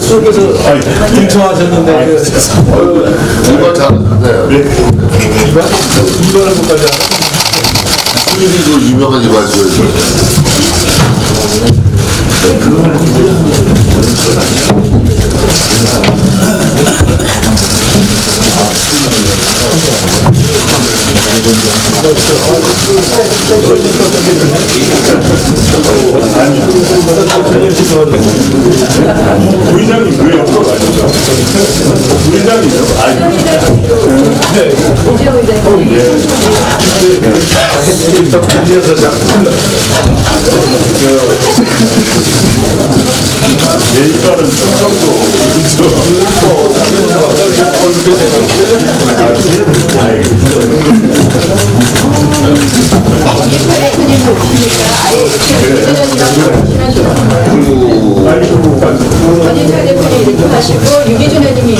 속에서 인터하셨는데 이거 잘하는데 이거를 못 가져. 수민이도 유명한 이발소에서 부회장님 왜 옆으로 가시죠? 부회장님이요? 내일까는 전인철 대표님 이렇게 하시고 유기준 회장님이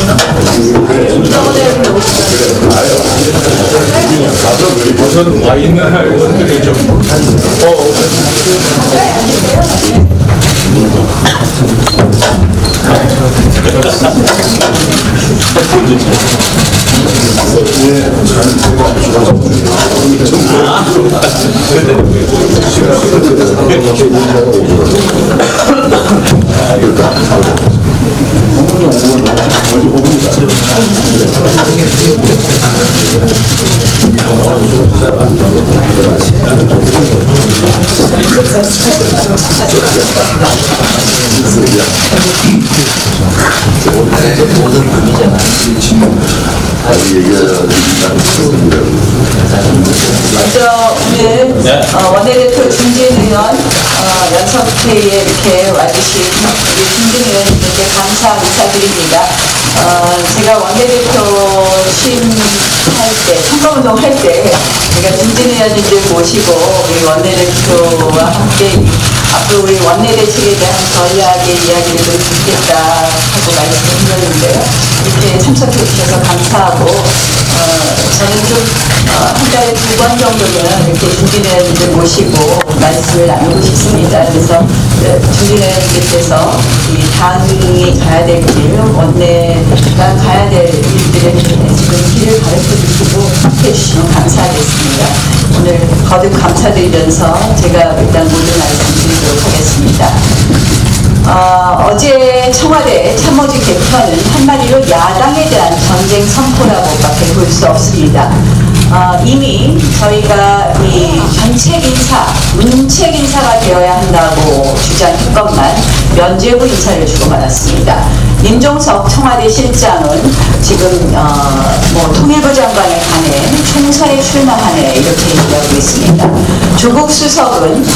우선 와 있는 의원들이 좀 먼저 오늘 원내대표 중진 의원 연석회의에 이렇게 와주신 우리 중진 의원님께 감사 인사드립니다. 제가 원내대표 취임할 때, 선거운동 할 때 제가 중진 의원님들 모시고 우리 원내대표와 함께 앞으로 우리 원내대책에 대한 전략의 이야기를 좀 듣겠다 하고 말씀을 드렸는데요. 이렇게 참석해 주셔서 감사하고 저는 좀 한 달에 2번 정도는 이렇게 중진회원님들 모시고 말씀을 나누고 싶습니다. 그래서 중진회원님께서 이 당이 가야 될 길, 원내가 가야 될 일들에 지금 길을 가르쳐 주시고 해 주시면 감사하겠습니다. 오늘 거듭 감사드리면서 제가 일단 모든 말씀드리도록 하겠습니다. 어제 청와대 참모진 개편은 한마디로 야당에 대한 전쟁 선포라고밖에 볼 수 없습니다. 이미 저희가 이 정책 인사, 문책 인사가 되어야 한다고 주장했건만 면죄부 인사를 주고받았습니다. 임종석 청와대 실장은 지금 통일부 장관에 관해 총선에 출마하네 이렇게 얘기하고 있습니다. 조국 수석은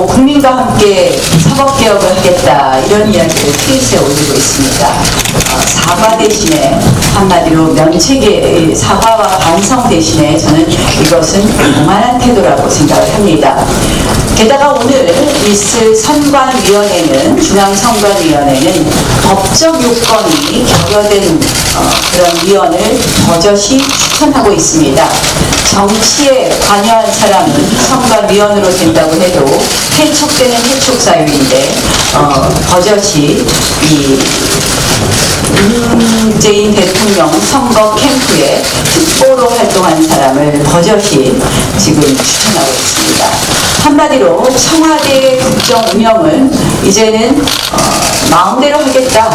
국민과 함께 사법개혁을 하겠다 이런 이야기를 트윗에 올리고 있습니다. 사과 대신에 한마디로 면책의 사과와 반성 대신에 저는 이것은 무만한 태도라고 생각을 합니다. 게다가 오늘 있을 선관위원회는 중앙선관위원회는 법적 요건이 결여된 그런 위원을 버젓이 추천하고 있습니다. 정치에 관여한 사람은 선관위원으로 된다고 해도 해촉되는 해촉사유인데 버젓이 이 문재인 대통령 선거 캠프에 특보로 활동한 사람을 버젓이 지금 추천하고 있습니다. 한마디로 청와대 국정 운영은 이제는 마음대로 하겠다.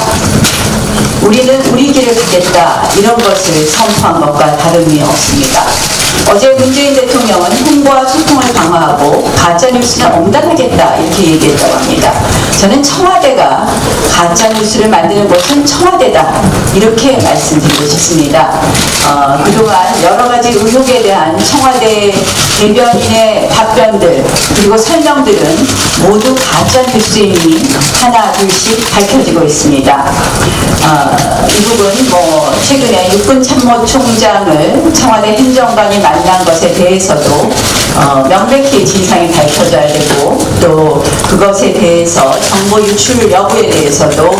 우리는 우리 길을 가겠다. 이런 것을 선포한 것과 다름이 없습니다. 어제 문재인 대통령은 홍보와 소통을 강화하고 가짜뉴스는 엄단하겠다 이렇게 얘기했다고 합니다. 저는 청와대가 가짜뉴스를 만드는 곳은 청와대다. 이렇게 말씀드리고 싶습니다. 그동안 여러 가지 의혹에 대한 청와대 대변인의 답변들 그리고 설명들은 모두 가짜뉴스임이 하나 둘씩 밝혀지고 있습니다. 이 부분 최근에 육군참모총장을 청와대 행정관이 만난 것에 대해서도 명백히 진상이 밝혀져야 되고 또 그것에 대해서 정보 유출 여부에 대해서도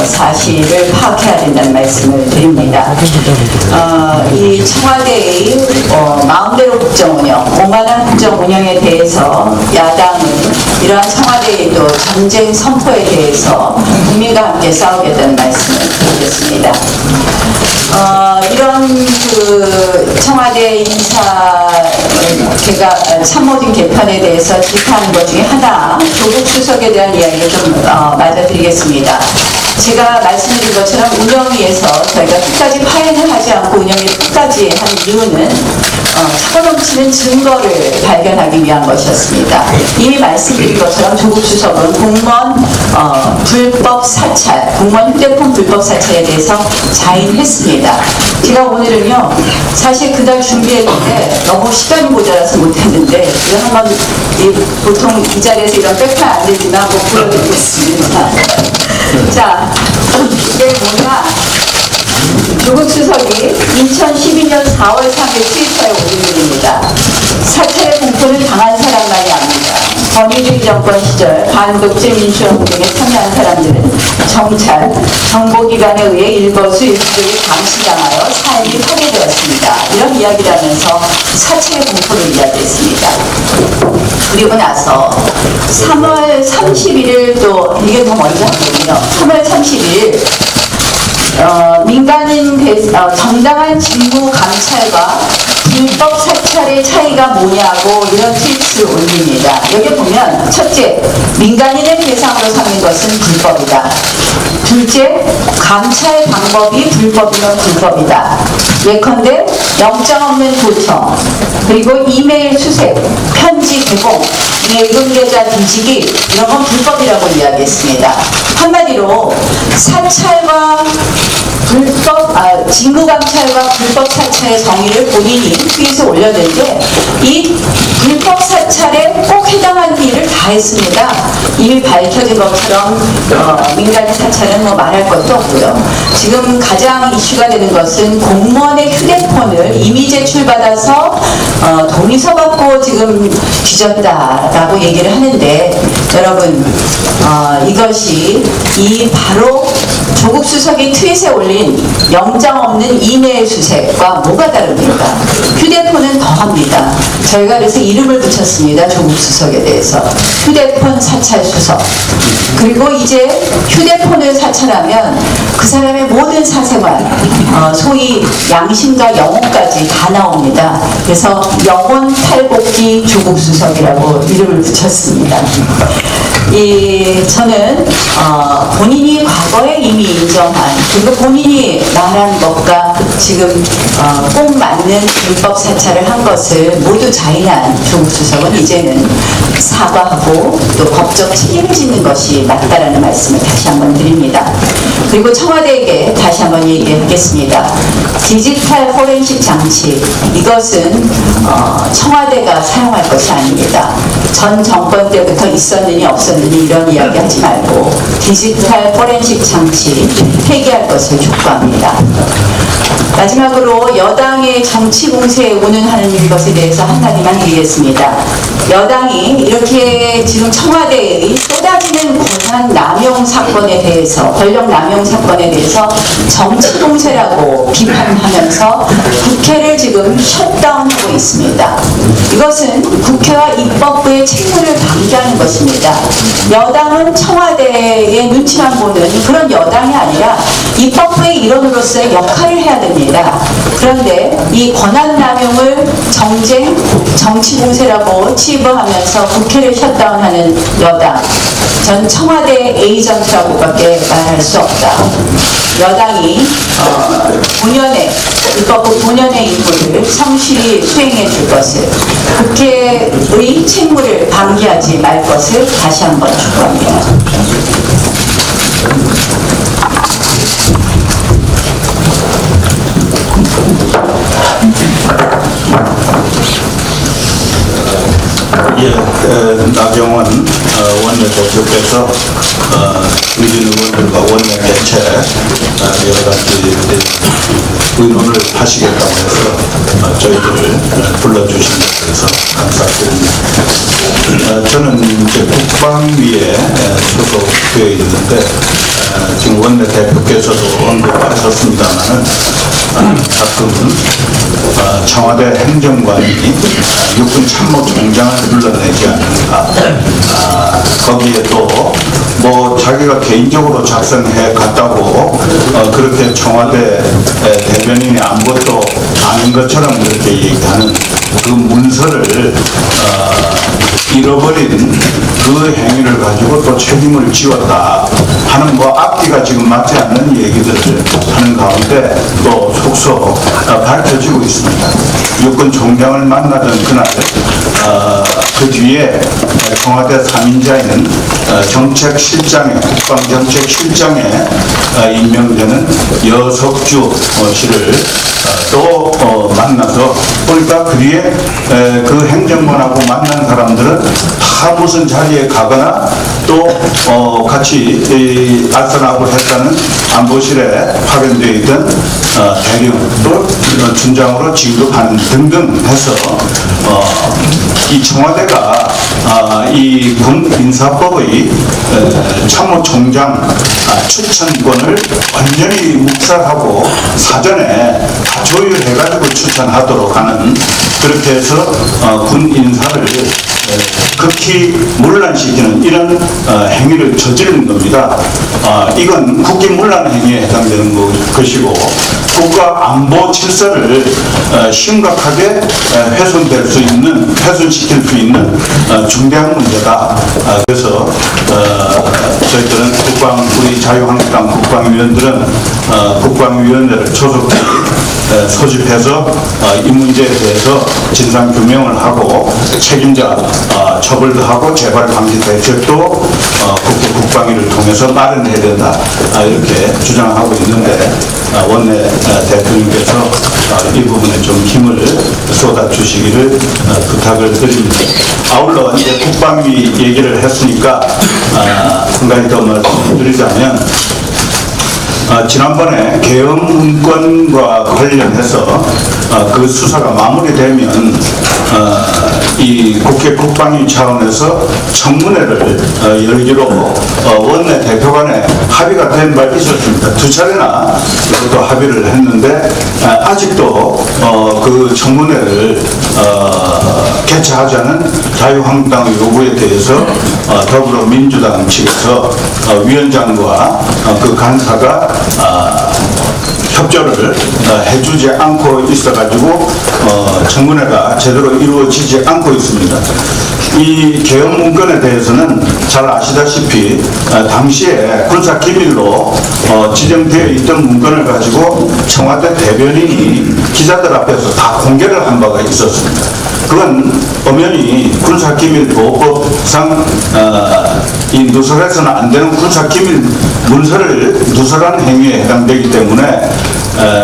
사실을 파악해야 된다는 말씀을 드립니다. 이 청와대의 마음대로 국정 운영, 오만한 국정 운영에 대해서 야당은 이러한 청와대의 또 전쟁 선포에 대해서 국민과 함께 싸우겠다는 말씀을 드리겠습니다. 이런 청와대 인사 참모진 개편에 대해서 비판하는 것 중에 하나 조국 수석에 대한 이야기를 좀 맞아드리겠습니다. 제가 말씀드린 것처럼 운영위에서 저희가 끝까지 파행을 하지 않고 운영이 끝까지 한 이유는 차고 넘치는 증거를 발견하기 위한 것이었습니다. 이미 말씀드린 것처럼 조국 수석은 공무원 불법 사찰, 공무원 휴대폰 불법 사찰에 대해서 자인했습니다. 제가 오늘은요, 사실 그날 준비했는데 너무 시간이 모자라서 못했는데 이거 한번 보통 이 자리에서 이런 백판 안 되지만 보여드리겠습니다. 자, 이게 뭐냐? 조국 수석이 2012년 4월 3일 트위터에 올린 글입니다. 사찰의 공포는 당한 사람만이 압니다. 권위주의 정권 시절 반독재 민주화운동에 참여한 사람들은 정찰, 정보기관에 의해 일거수일투족이 감시당하여 삶이 파괴되었습니다. 이런 이야기를 하면서 사찰의 공포를 이야기했습니다. 그리고 나서 3월 31일 또 이게 더 먼저 하거든요. 3월 31일 민간인 정당한 직무 감찰과 불법 사찰의 차이가 뭐냐고 이런 트윗을 올립니다. 여기 보면 첫째, 민간인을 대상으로 삼는 것은 불법이다. 둘째, 감찰 방법이 불법이면 불법이다. 예컨대 영장 없는 도청, 그리고 이메일 수색, 편지 개공, 예금계좌 뒤지기 이런 건 불법이라고 이야기했습니다. 한마디로 사찰과 직무감찰과 불법 사찰의 정의를 본인이 트윗에 올렸는데 이 불법 사찰에 꼭 해당하는 일을 다 했습니다. 이미 밝혀진 것처럼 민간인 사찰은 말할 것도 없고요. 지금 가장 이슈가 되는 것은 공무원의 휴대폰을 이미 제출받아서 동의서 받고 지금 뒤졌다라고 얘기를 하는데 여러분 이것이 바로 조국 수석이 트윗에 올린 영장 없는 이메일 수색과 뭐가 다릅니까? 휴대폰은 더합니다. 저희가 그래서 이름을 붙였습니다. 조국 수석에 대해서. 휴대폰 사찰 수석. 그리고 이제 휴대폰을 사찰하면 그 사람의 모든 사생활, 소위 양심과 영혼까지 다 나옵니다. 그래서 영혼 탈곡기 조국 수석이라고 이름을 붙였습니다. 저는 본인이 과거에 이미 인정한 그리고 본인이 말한 것과 지금 꼭 맞는 불법 사찰을 한 것을 모두 자인한 조국 수석은 이제는 사과하고 또 법적 책임을 짓는 것이 맞다라는 말씀을 다시 한번 드립니다. 그리고 청와대에게 다시 한번 얘기하겠습니다. 디지털 포렌식 장치 이것은 청와대가 사용할 것이 아닙니다. 전 정권 때부터 있었느니 없었느니 이런 이야기 하지 말고 디지털 포렌식 장치 폐기할 것을 촉구합니다. 마지막으로 여당의 정치 공세에 운운하는 것에 대해서 한마디만 드리겠습니다. 여당이 이렇게 지금 청와대의 쏟아지는 권한 남용 사건에 대해서 권력 남용 사건에 대해서 정치 공세라고 비판하면서 국회를 지금 셧다운하고 있습니다. 이것은 국회와 입법부의 책무를 방기하는 것입니다. 여당은 청와대의 눈치만 보는 그런 여당이 아니라 입법부의 일원으로서의 역할을 해야 됩니다. 그런데 이 권한남용을 정쟁, 정치 공세라고 치부하면서 국회를 셧다운하는 여당, 전 청와대 에이전트라고밖에 말할 수 없다. 여당이 입법부 본연의 임무를 성실히 수행해 줄 것을, 국회의 책무를 방기하지 말 것을 다시 한번 촉구합니다. 나경원 원내대표께서 의진 의원들과 원내 개최 여러 가지 의논을 하시겠다고 해서 저희들을 불러주신 것에 대해서 감사드립니다. 저는 이제 국방위에 소속되어 있는데 지금 원내대표께서도 언급하셨습니다만은 가끔 청와대 행정관이 육군 참모총장을 불러내지 않는가, 거기에 또 뭐 자기가 개인적으로 작성해 갔다고 그렇게 청와대 대변인이 아무것도 아닌 것처럼 그렇게 얘기하는 그 문서를 잃어버린 그 행위를 가지고 또 책임을 지웠다 하는 뭐 앞뒤가 지금 맞지 않는 얘기들을 하는 가운데 또 속속 밝혀지고 있습니다. 육군 총장을 만나던 그날 그 뒤에 청와대 3인자인 정책실장에 국방정책실장에 임명되는 여석주 씨를 또 만나서 보니까 그 뒤에 그 행정관하고 만난 사람들은 다 무슨 자리에 가거나 또 같이 알선하고 했다는 안보실에 파견되어 있던 대령 또 준장으로 진급하는 등등 해서 이 청와대가 이 군 인사법의 참모총장 추천권을 완전히 묵살하고 사전에 다 조율해가지고 추천하도록 하는, 그렇게 해서 군 인사를 극히 문란시키는 이런 행위를 저지르는 겁니다. 이건 국기문란 행위에 해당되는 것이고 국가 안보 질서를 심각하게 훼손시킬 수 있는 중대한 문제다. 그래서 저희들은 우리 자유한국당 국방위원들은 국방위원회를 소속히 소집해서 이 문제에 대해서 진상규명을 하고 책임자 처벌도 하고 재발 방지 대책도 국방위를 통해서 마련해야 된다, 이렇게 주장하고 있는데 원내 대표님께서 이 부분에 좀 힘을 쏟아주시기를 부탁을 드립니다. 아울러 이제 국방위 얘기를 했으니까 한 가지 더 말씀드리자면, 지난번에 계엄 문건과 관련해서 그 수사가 마무리되면 이 국회 국방위 차원에서 청문회를 열기로 원내 대표 간에 합의가 된 바 있었습니다. 두 차례나 이것도 합의를 했는데 아직도 그 청문회를 개최하자는 자유한국당의 요구에 대해서 더불어민주당 측에서 위원장과 그 간사가 협조를 해주지 않고 있어가지고 청문회가 제대로 이루어지지 않고 있습니다. 이 계엄 문건에 대해서는 잘 아시다시피 당시에 군사기밀로 지정되어 있던 문건을 가지고 청와대 대변인이 기자들 앞에서 다 공개를 한 바가 있었습니다. 그건 엄연히 군사기밀보호법상 이 누설해서는 안 되는 군사기밀 문서를 누설한 행위에 해당되기 때문에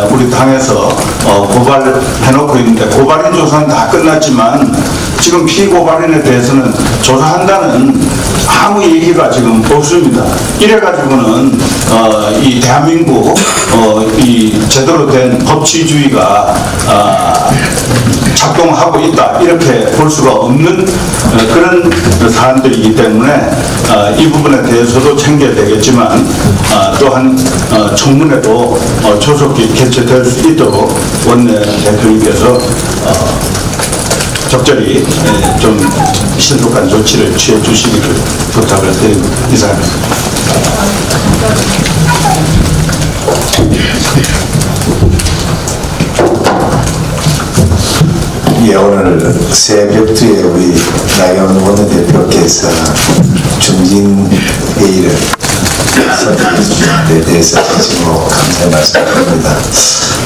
우리 당에서 고발해놓고 있는데, 고발인 조사는 다 끝났지만 지금 피고발인에 대해서는 조사한다는 아무 얘기가 지금 없습니다. 이래가지고는 이 대한민국 이 제대로 된 법치주의가 작동하고 있다, 이렇게 볼 수가 없는 그런 사안들이기 때문에 이 부분에 대해서도 챙겨야 되겠지만 또한 청문회도 조속히 개최될 수 있도록 원내 대표님께서 적절히 좀 신속한 조치를 취해 주시기를 부탁을 드립니다. 이상입니다. 예, 오늘 새벽두에 우리 나경원 원내대표께서 중진회의를 선택해 대해서 진심으로 감사의 말씀드립니다.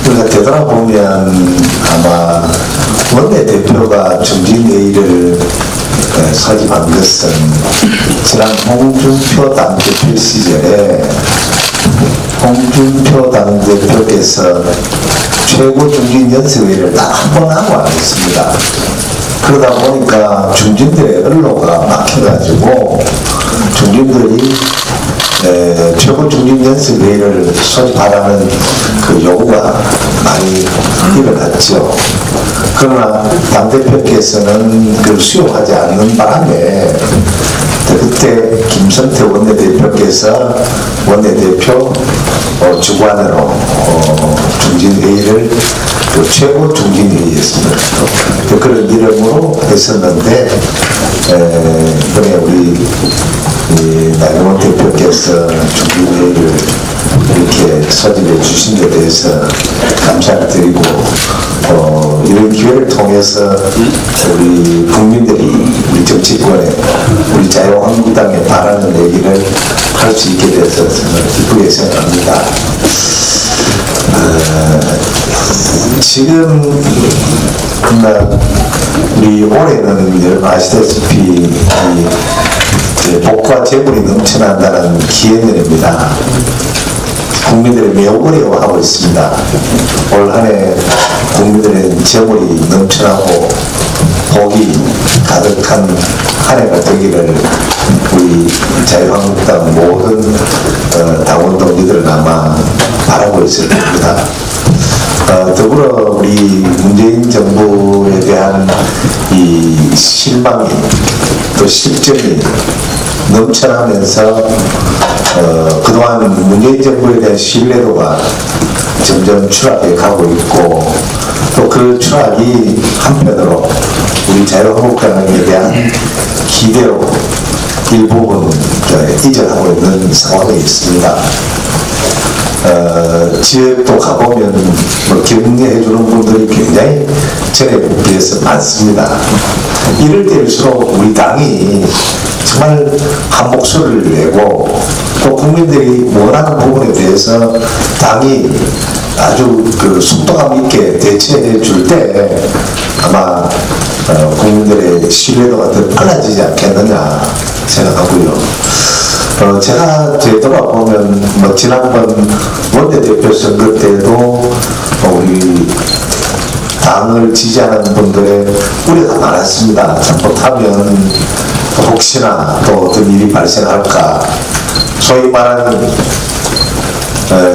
우리가 되돌아보면 아마 원내대표가 중진회의를 소집한 것은 지난 홍준표 당대표 시절에 홍준표 당대표께서 최고중진연설회를 딱 한 번 하고 안 했습니다. 그러다 보니까 중진들의 언로가 막혀가지고 중진들이 최고중진연설회를 소집하라는 그 요구가 많이 일어났죠. 그러나 당대표께서는 그걸 수용하지 않는 바람에 그때 김성태 원내대표께서 원내대표 주관으로 중진회의를 최고 중진회의였습니다. 그런 이름으로 했었는데 이번에 우리 나경원 대표께서 중진회의를 이렇게 소집해 주신 데 대해서 감사를 드리고 이런 기회를 통해서 우리 국민들이 우리 정치권에 우리 자유한국당에 바라는 얘기를 할 수 있게 돼서 정말 기쁘게 생각합니다. 지금 우리 올해는 아시다시피 복과 재물이 넘쳐난다는 기해년입니다. 국민들이 매우 어려워하고 있습니다. 올 한 해 국민들의 재물이 넘쳐나고 복이 가득한 한 해가 되기를 우리 자유한국당 모든 당원 동지들은 아마 바라고 있을 겁니다. 더불어 우리 문재인 정부에 대한 이 실망이 또 실정이 넘쳐나면서 그동안 문재인 정부에 대한 신뢰도가 점점 추락해 가고 있고 또 그 추락이 한편으로 우리 자유한국당에 대한 기대로 일부분 이전하고 있는 상황에 있습니다. 지역도 가보면 격려해 주는 분들이 굉장히 전에 비해서 많습니다. 이럴 때일수록 우리 당이 정말 한 목소리를 내고 또 국민들이 원하는 부분에 대해서 당이 아주 속도감 있게 대처해 줄 때 아마 국민들의 신뢰도가 더 빨라지지 않겠느냐 생각하고요. 제가 되돌아보면 지난번 원내대표 선거 때도 우리 당을 지지하는 분들의 우려가 많았습니다. 잘못하면 혹시나 또 어떤 일이 발생할까. 소위 말하는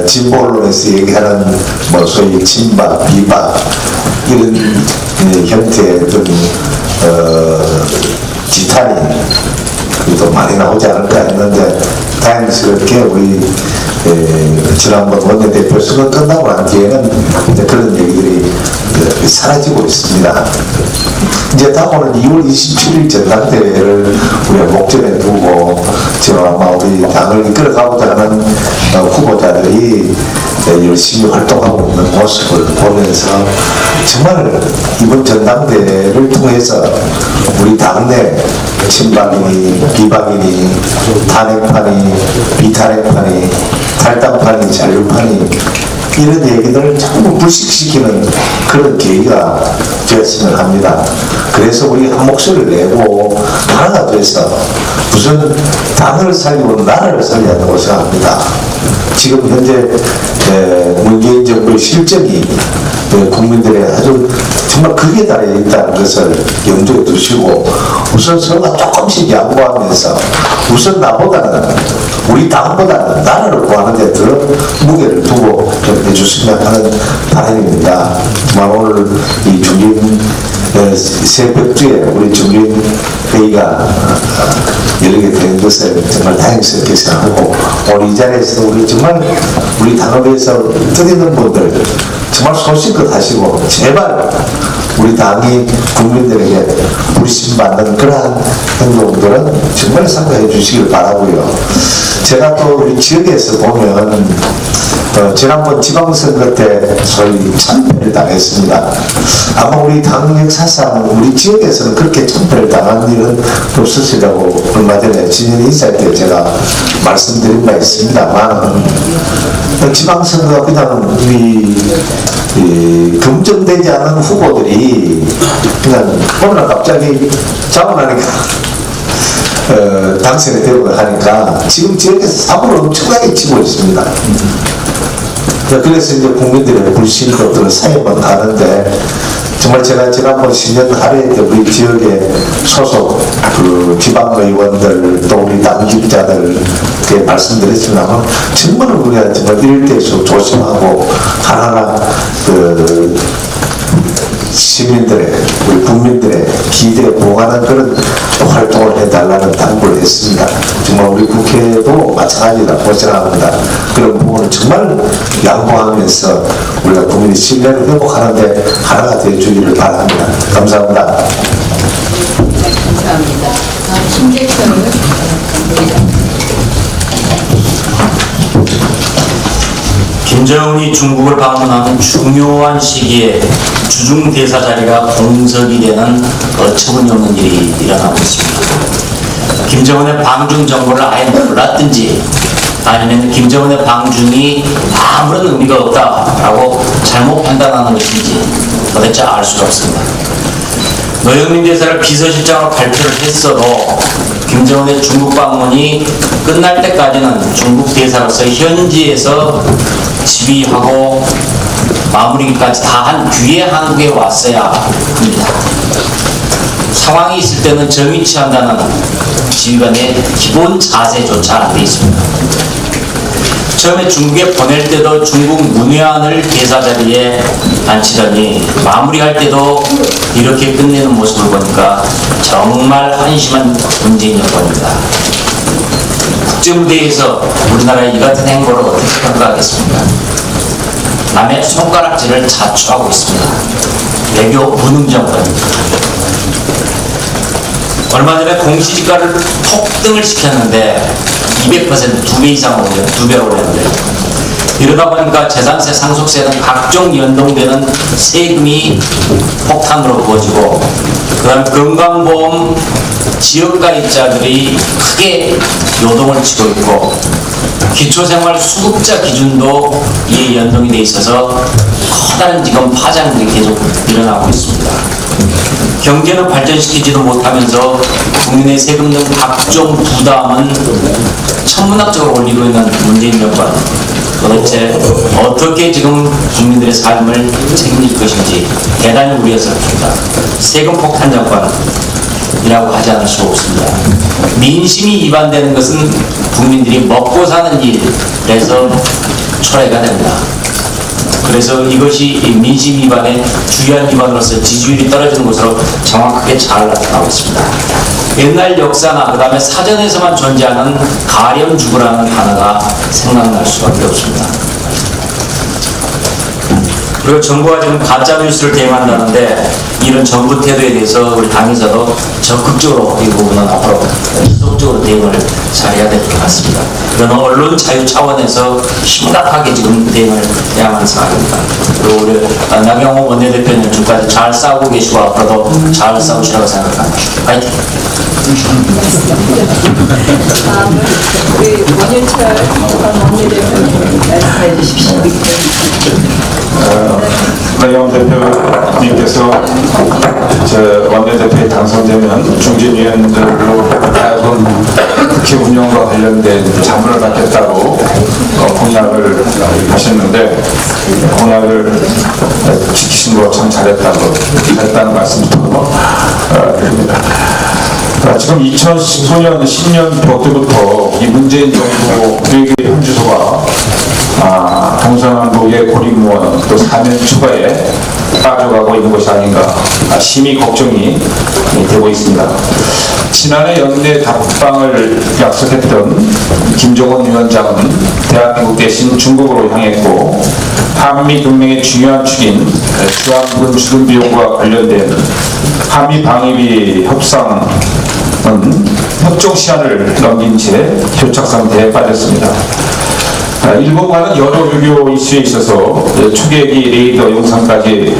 진보 언론에서 얘기하는 소위 친박, 비박 이런 형태의 어떤 지탄이 또 많이 나오지 않을까 했는데 다행스럽게 우리 지난번 원내대표 선거 끝나고 난 뒤에는 그런 얘기들이 사라지고 있습니다. 이제 다음은 2월 27일 전당대회를 우리가 목전에 두고 지금 아마 우리 당을 이끌어가고자 하는 후보자들이 열심히 활동하고 있는 모습을 보면서 정말 이번 전당대회를 통해서 우리 당내 친박이니 비박이니 탄핵파니 비탄핵파니 탈당파니 자유파니 이런 얘기들을 전부 불식시키는 그런 계기가 되었으면 합니다. 그래서 우리 한 목소리를 내고 하나가 돼서 무슨 당을 살리고 나라를 살려야 한다고 생각합니다. 지금 현재 문재인 정부의 실정이 국민들의 아주 정말 극에 달해 있다는 것을 염두에 두시고 우선 서로가 조금씩 양보하면서 우선 나보다는 우리 당보다는 나라를 구하는 데 더 무게를 두고 좀 해주시면 하는 바람입니다. 정말 오늘 이 중진 새벽주에 우리 중진 회의가 열리게 된 것을 정말 다행스럽게 생각하고 오늘 이 자리에서 우리 정말 우리 당을 위해서 뜨리는 분들 정말 소신껏 하시고 제발 우리 당이 국민들에게 불신받는 그러한 행동들은 정말 삼가해 주시길 바라고요. 제가 또 우리 지역에서 보면 지난번 지방선거 때 소위 참패를 당했습니다. 아마 우리 당 역사상 우리 지역에서는 그렇게 참패를 당한 일은 없으시라고 얼마 전에 진연 인사할 때 제가 말씀드린 바 있습니다만, 지방선거가 그냥 이 검증되지 않은 후보들이 그냥 어느 날 갑자기 자원하니까 당선이 되고 하니까 지금 지역에서 사고를 엄청나게 치고 있습니다. 그래서 이제 국민들의 불신도 들어 사회만 가는데, 정말 제가 지난번 신년 할애 때 우리 지역의 소속 그 지방의원들 또 우리 당직자들께 말씀드렸지만, 정말 우리가 정말 이럴 때일수록 조심하고 하나하나 그 시민들의, 우리 국민들의 기대에 부응하는 그런 활동을 해달라는 당부를 했습니다. 정말 우리 국회도 마찬가지라고 생각합니다. 그런 부분을 정말 양보하면서 우리가 국민의 신뢰를 회복하는데 하나가 되어주기를 바랍니다. 감사합니다. 감사합니다. 김재철 김정은이 중국을 방문하는 중요한 시기에 주중 대사 자리가 공석이 되는 어처구니 없는 일이 일어나고 있습니다. 김정은의 방중 정보를 아예 몰랐든지 아니면 김정은의 방중이 아무런 의미가 없다라고 잘못 판단하는 것인지 도대체 알 수가 없습니다. 노영민 대사를 비서실장으로 발표를 했어도 김정은의 중국 방문이 끝날 때까지는 중국 대사로서 현지에서 지휘하고 마무리까지 다 한 뒤에 한국에 왔어야 합니다. 상황이 있을 때는 정의 취한다는 지휘관의 기본 자세조차 안 돼 있습니다. 처음에 중국에 보낼 때도 중국 문외한을 대사 자리에 앉히더니 마무리할 때도 이렇게 끝내는 모습을 보니까 정말 한심한 문재인 정권입니다. 국제무대에서 우리나라의 이 같은 행보를 어떻게 평가하겠습니까? 남의 손가락질을 자초하고 있습니다. 외교 무능 정권입니다. 얼마 전에 공시지가를 폭등을 시켰는데 200% 2배 이상 올려, 2배로 올렸는데, 이러다 보니까 재산세, 상속세 등 각종 연동되는 세금이 폭탄으로 부어지고, 그 다음에 건강보험 지역가입자들이 크게 요동을 치고 있고, 기초생활 수급자 기준도 이에 연동이 돼 있어서 커다란 지금 파장들이 계속 일어나고 있습니다. 경제는 발전시키지도 못하면서 국민의 세금 등 각종 부담은 천문학적으로 올리고 있는 문재인 정권, 도대체 어떻게 지금 국민들의 삶을 책임질 것인지 대단히 우려스럽습니다. 세금 폭탄 정권이라고 하지 않을 수 없습니다. 민심이 위반되는 것은 국민들이 먹고 사는 일에서 초래가 됩니다. 그래서 이것이 민심 위반의 주요한 위반으로서 지지율이 떨어지는 것으로 정확하게 잘 나타나고 있습니다. 옛날 역사나 그 다음에 사전에서만 존재하는 가렴주구라는 단어가 생각날 수밖에 없습니다. 그리고 정부가 지금 가짜뉴스를 대응한다는데, 이런 정부 태도에 대해서 우리 당에서도 적극적으로 이 부분은 앞으로 지속적으로 대응을 잘해야 될 것 같습니다. 그러나 언론 자유 차원에서 심각하게 지금 대응을 해야만 생각합니다. 그리고 우리 나경원 원내대표는 지금까지 잘 싸우고 계시고 앞으로도 잘 싸우시라고 생각합니다. 파이팅! 우리 원윤철 원내대표님 말씀해 주십시오. 나경원 대표님께서 저 원내대표에 당선되면 중진위원들로 하여금 국회 운영과 관련된 자문을 받겠다고 공약을 하셨는데, 공약을 지키신 거 참 잘했다는 말씀 드립니다. 지금 2015년 10년도 때부터 이 문재인 정부 외교 현주소가 동서남북의 고립무원 또 사면 추가에 빠져가고 있는 것이 아닌가 심히 걱정이 되고 있습니다. 지난해 연내 답방을 약속했던 김정은 위원장은 대한민국 대신 중국으로 향했고, 한미 동맹의 중요한 축인 주한군 주둔 비용과 관련된 한미 방위비 협상은 협정 시한을 넘긴 채 교착 상태에 빠졌습니다. 일본과는 여러 외교 이슈에 있어서 초계기 레이더 영상까지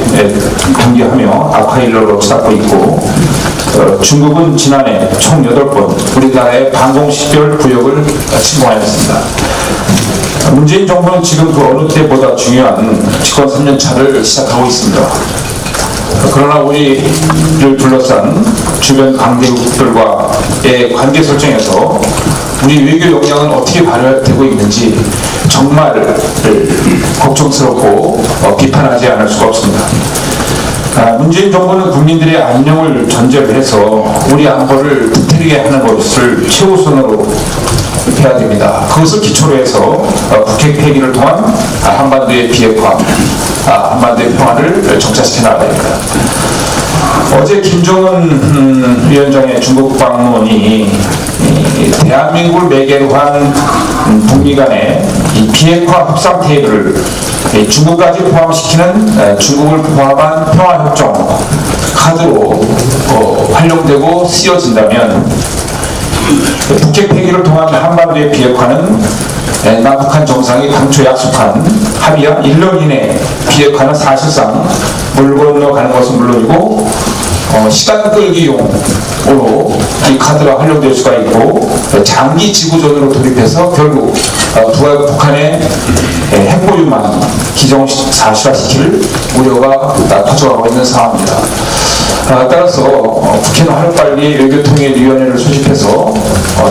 공개하며 아파일러로 찾고 있고, 중국은 지난해 총 8번 우리나라의 방공식별 구역을 침공하였습니다. 문재인 정부는 지금 그 어느 때보다 중요한 집권 3년차를 시작하고 있습니다. 그러나 우리를 둘러싼 주변 강대국들과의 관계 설정에서 우리 외교 역량은 어떻게 발휘되고 있는지 정말 걱정스럽고 비판하지 않을 수가 없습니다. 문재인 정부는 국민들의 안녕을 전제로 해서 우리 안보를 뒤틀리게 하는 것을 최우선으로 해야 됩니다. 그것을 기초로 해서 북핵 폐기를 통한 한반도의 비핵화, 한반도의 평화를 정착시켜 나가야 됩니다. 어제 김정은 위원장의 중국 방문이 대한민국을 매개로 한 북미 간의 이 비핵화 협상 테이블을 중국까지 포함시키는 중국을 포함한 평화협정 카드로 활용되고 쓰여진다면 북핵 폐기를 통한 한반도의 비핵화는 남북한 정상이 당초 약속한 합의한 1년 이내 비핵화는 사실상 물 건너가는 것은 물론이고 시간 끌기용으로 이 카드가 활용될 수가 있고 장기 지구전으로 돌입해서 결국 북한의 핵보유만 기정사실화시킬 우려가 터져가고 있는 상황입니다. 따라서 국회는 하루빨리 외교통일위원회를 소집해서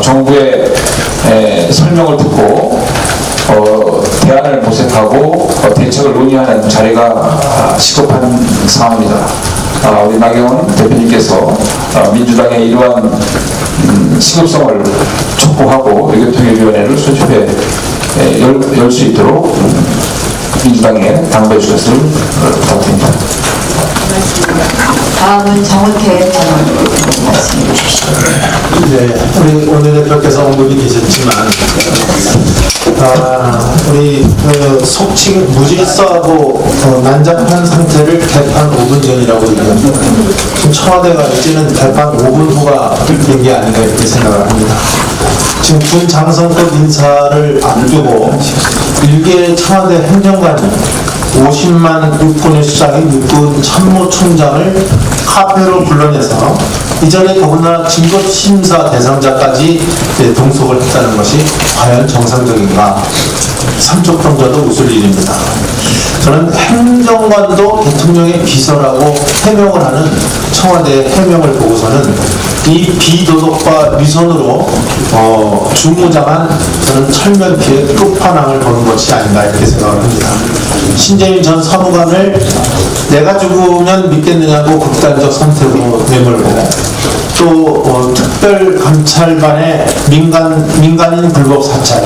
정부의 설명을 듣고 대안을 모색하고 대책을 논의하는 자리가 시급한 상황입니다. 우리 나경원 대표님께서 민주당의 이러한 시급성을 촉구하고 외교통일위원회를 소집해 열 수 있도록 민주당에 당부해 주셨을 부탁드립니다. 다음은 정은태 말씀해 주십시오. 네, 우리 원내대표께서 언급이 계셨지만 우리 속칭 무질서하고 난잡한 상태를 개판 5분 전이라고 얘기합니다. 지금 청와대가 이제는 개판 5분 후가 된 게 아닌가 이렇게 생각을 합니다. 지금 군 장성급 인사를 앞두고 일개 청와대 행정관이 50만 육군의 수장인 육군 참모총장을 카페로 불러내서 이전에 더구나 진급심사 대상자까지 동석을 했다는 것이 과연 정상적인가? 삼척동자도 웃을 일입니다. 저는 행정관도 대통령의 비서라고 해명을 하는 청와대의 해명을 보고서는 이 비도덕과 위선으로 중무장한 저는 철면피의 끝판왕을 보는 것이 아닌가 이렇게 생각을 합니다. 신재민 전 사무관을 내가 죽으면 믿겠느냐고 극단적 선택으로 내몰고 또 특별감찰반의 민간인 불법 사찰,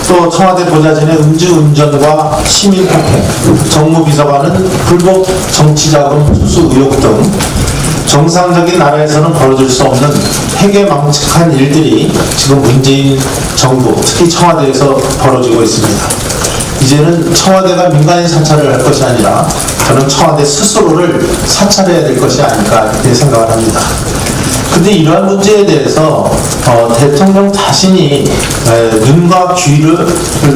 또 청와대 보좌진의 음주운전과 시민폭행, 정무비서관은 불법 정치자금 수수 의혹 등 정상적인 나라에서는 벌어질 수 없는 회계망측한 일들이 지금 문재인 정부, 특히 청와대에서 벌어지고 있습니다. 이제는 청와대가 민간인 사찰을 할 것이 아니라 저는 청와대 스스로를 사찰해야 될 것이 아닐까 이렇게 생각을 합니다. 근데 이러한 문제에 대해서 대통령 자신이 눈과 귀를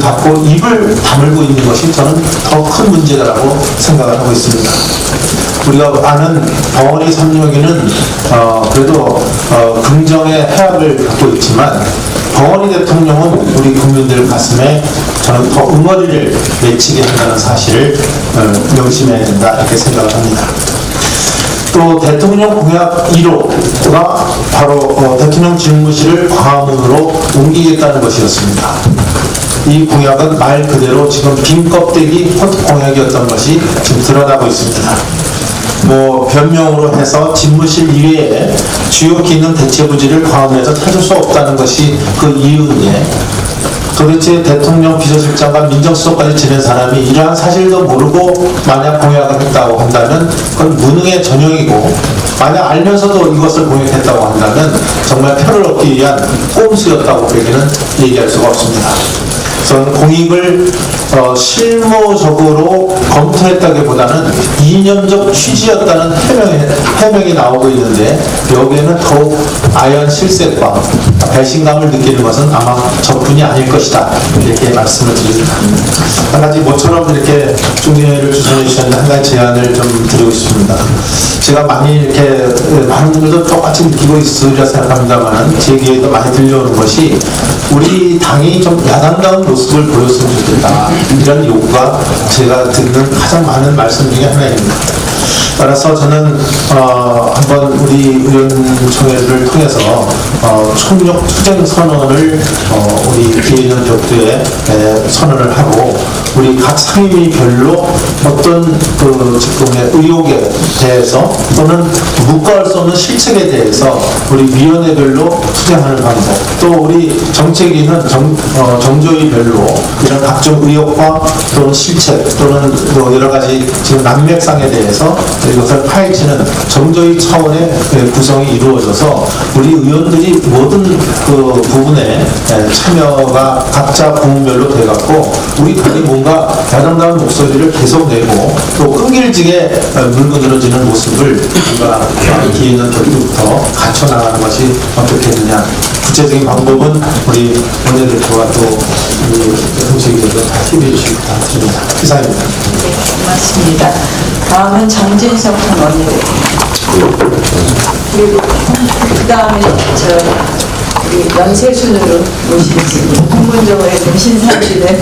닫고 입을 다물고 있는 것이 저는 더 큰 문제라고 생각을 하고 있습니다. 우리가 아는 벙어리 삼룡이는 그래도 긍정의 해악을 갖고 있지만 벙어리 대통령은 우리 국민들 가슴에 저는 더 응어리를 맺히게 한다는 사실을 명심해야 된다 이렇게 생각을 합니다. 또 대통령 공약 1호가 바로 대통령 집무실을 광화문으로 옮기겠다는 것이었습니다. 이 공약은 말 그대로 지금 빈 껍데기 공약이었던 것이 지금 드러나고 있습니다. 변명으로 해서 집무실 이외에 주요 기능 대체 부지를 광화문에서 찾을 수 없다는 것이 그 이유인데 도대체 대통령 비서실장과 민정수석까지 지낸 사람이 이러한 사실도 모르고 만약 공약을 했다고 한다면 그건 무능의 전형이고, 만약 알면서도 이것을 공약했다고 한다면 정말 표를 얻기 위한 꼼수였다고 우리에게는 얘기할 수가 없습니다. 저는 공익을 실무적으로 검토했다기보다는 이념적 취지였다는 해명이 나오고 있는데 여기에는 더욱 아연 실색과 배신감을 느끼는 것은 아마 저뿐이 아닐 것이다. 이렇게 말씀을 드립니다. 한 가지 모처럼 이렇게 중진회를 주선해 주셨는데 한 가지 제안을 좀 드리고 싶습니다. 제가 많이 이렇게 많은 분들도 똑같이 느끼고 있으리라 생각합니다만 제 귀에도 많이 들려오는 것이 우리 당이 좀 야당다운 모습을 보였으면 좋겠다. 이런 요구가 제가 듣는 가장 많은 말씀 중에 하나입니다. 따라서 저는 한번 우리 의원총회를 통해서 총력 투쟁 선언을 우리 기회년 격두에 선언을 하고 우리 각 상임위별로 어떤 그 지금의 의혹에 대해서 또는 묵과할 수 없는 실책에 대해서 우리 위원회별로 투쟁하는 방법, 또 우리 정책위는 정조위별로 이런 각종 의혹과 또는 실책 또는 또 여러 가지 지금 난맥상에 대해서 이것을 파헤치는 정조위 차원의 구성이 이루어져서 우리 의원들이 모든 그 부분에 참여가 각자 부문별로 돼갖고 우리 당이 뭔가 야당다운 목소리를 계속 내고 또 끈질기게 물고 늘어지는 모습을 뭔가 기회년 격부터 갖춰나가는 것이 어떻겠느냐. 구체적인 방법은 우리 원내대표와 또 우리 정책위에도 힘해 주시기 바랍니다. 이상입니다. 네, 고맙습니다. 다음은 정진석 원내대표. 그리고 그 다음에 우리 연세순으로 모시겠습니다. 공문정원의 금신상실에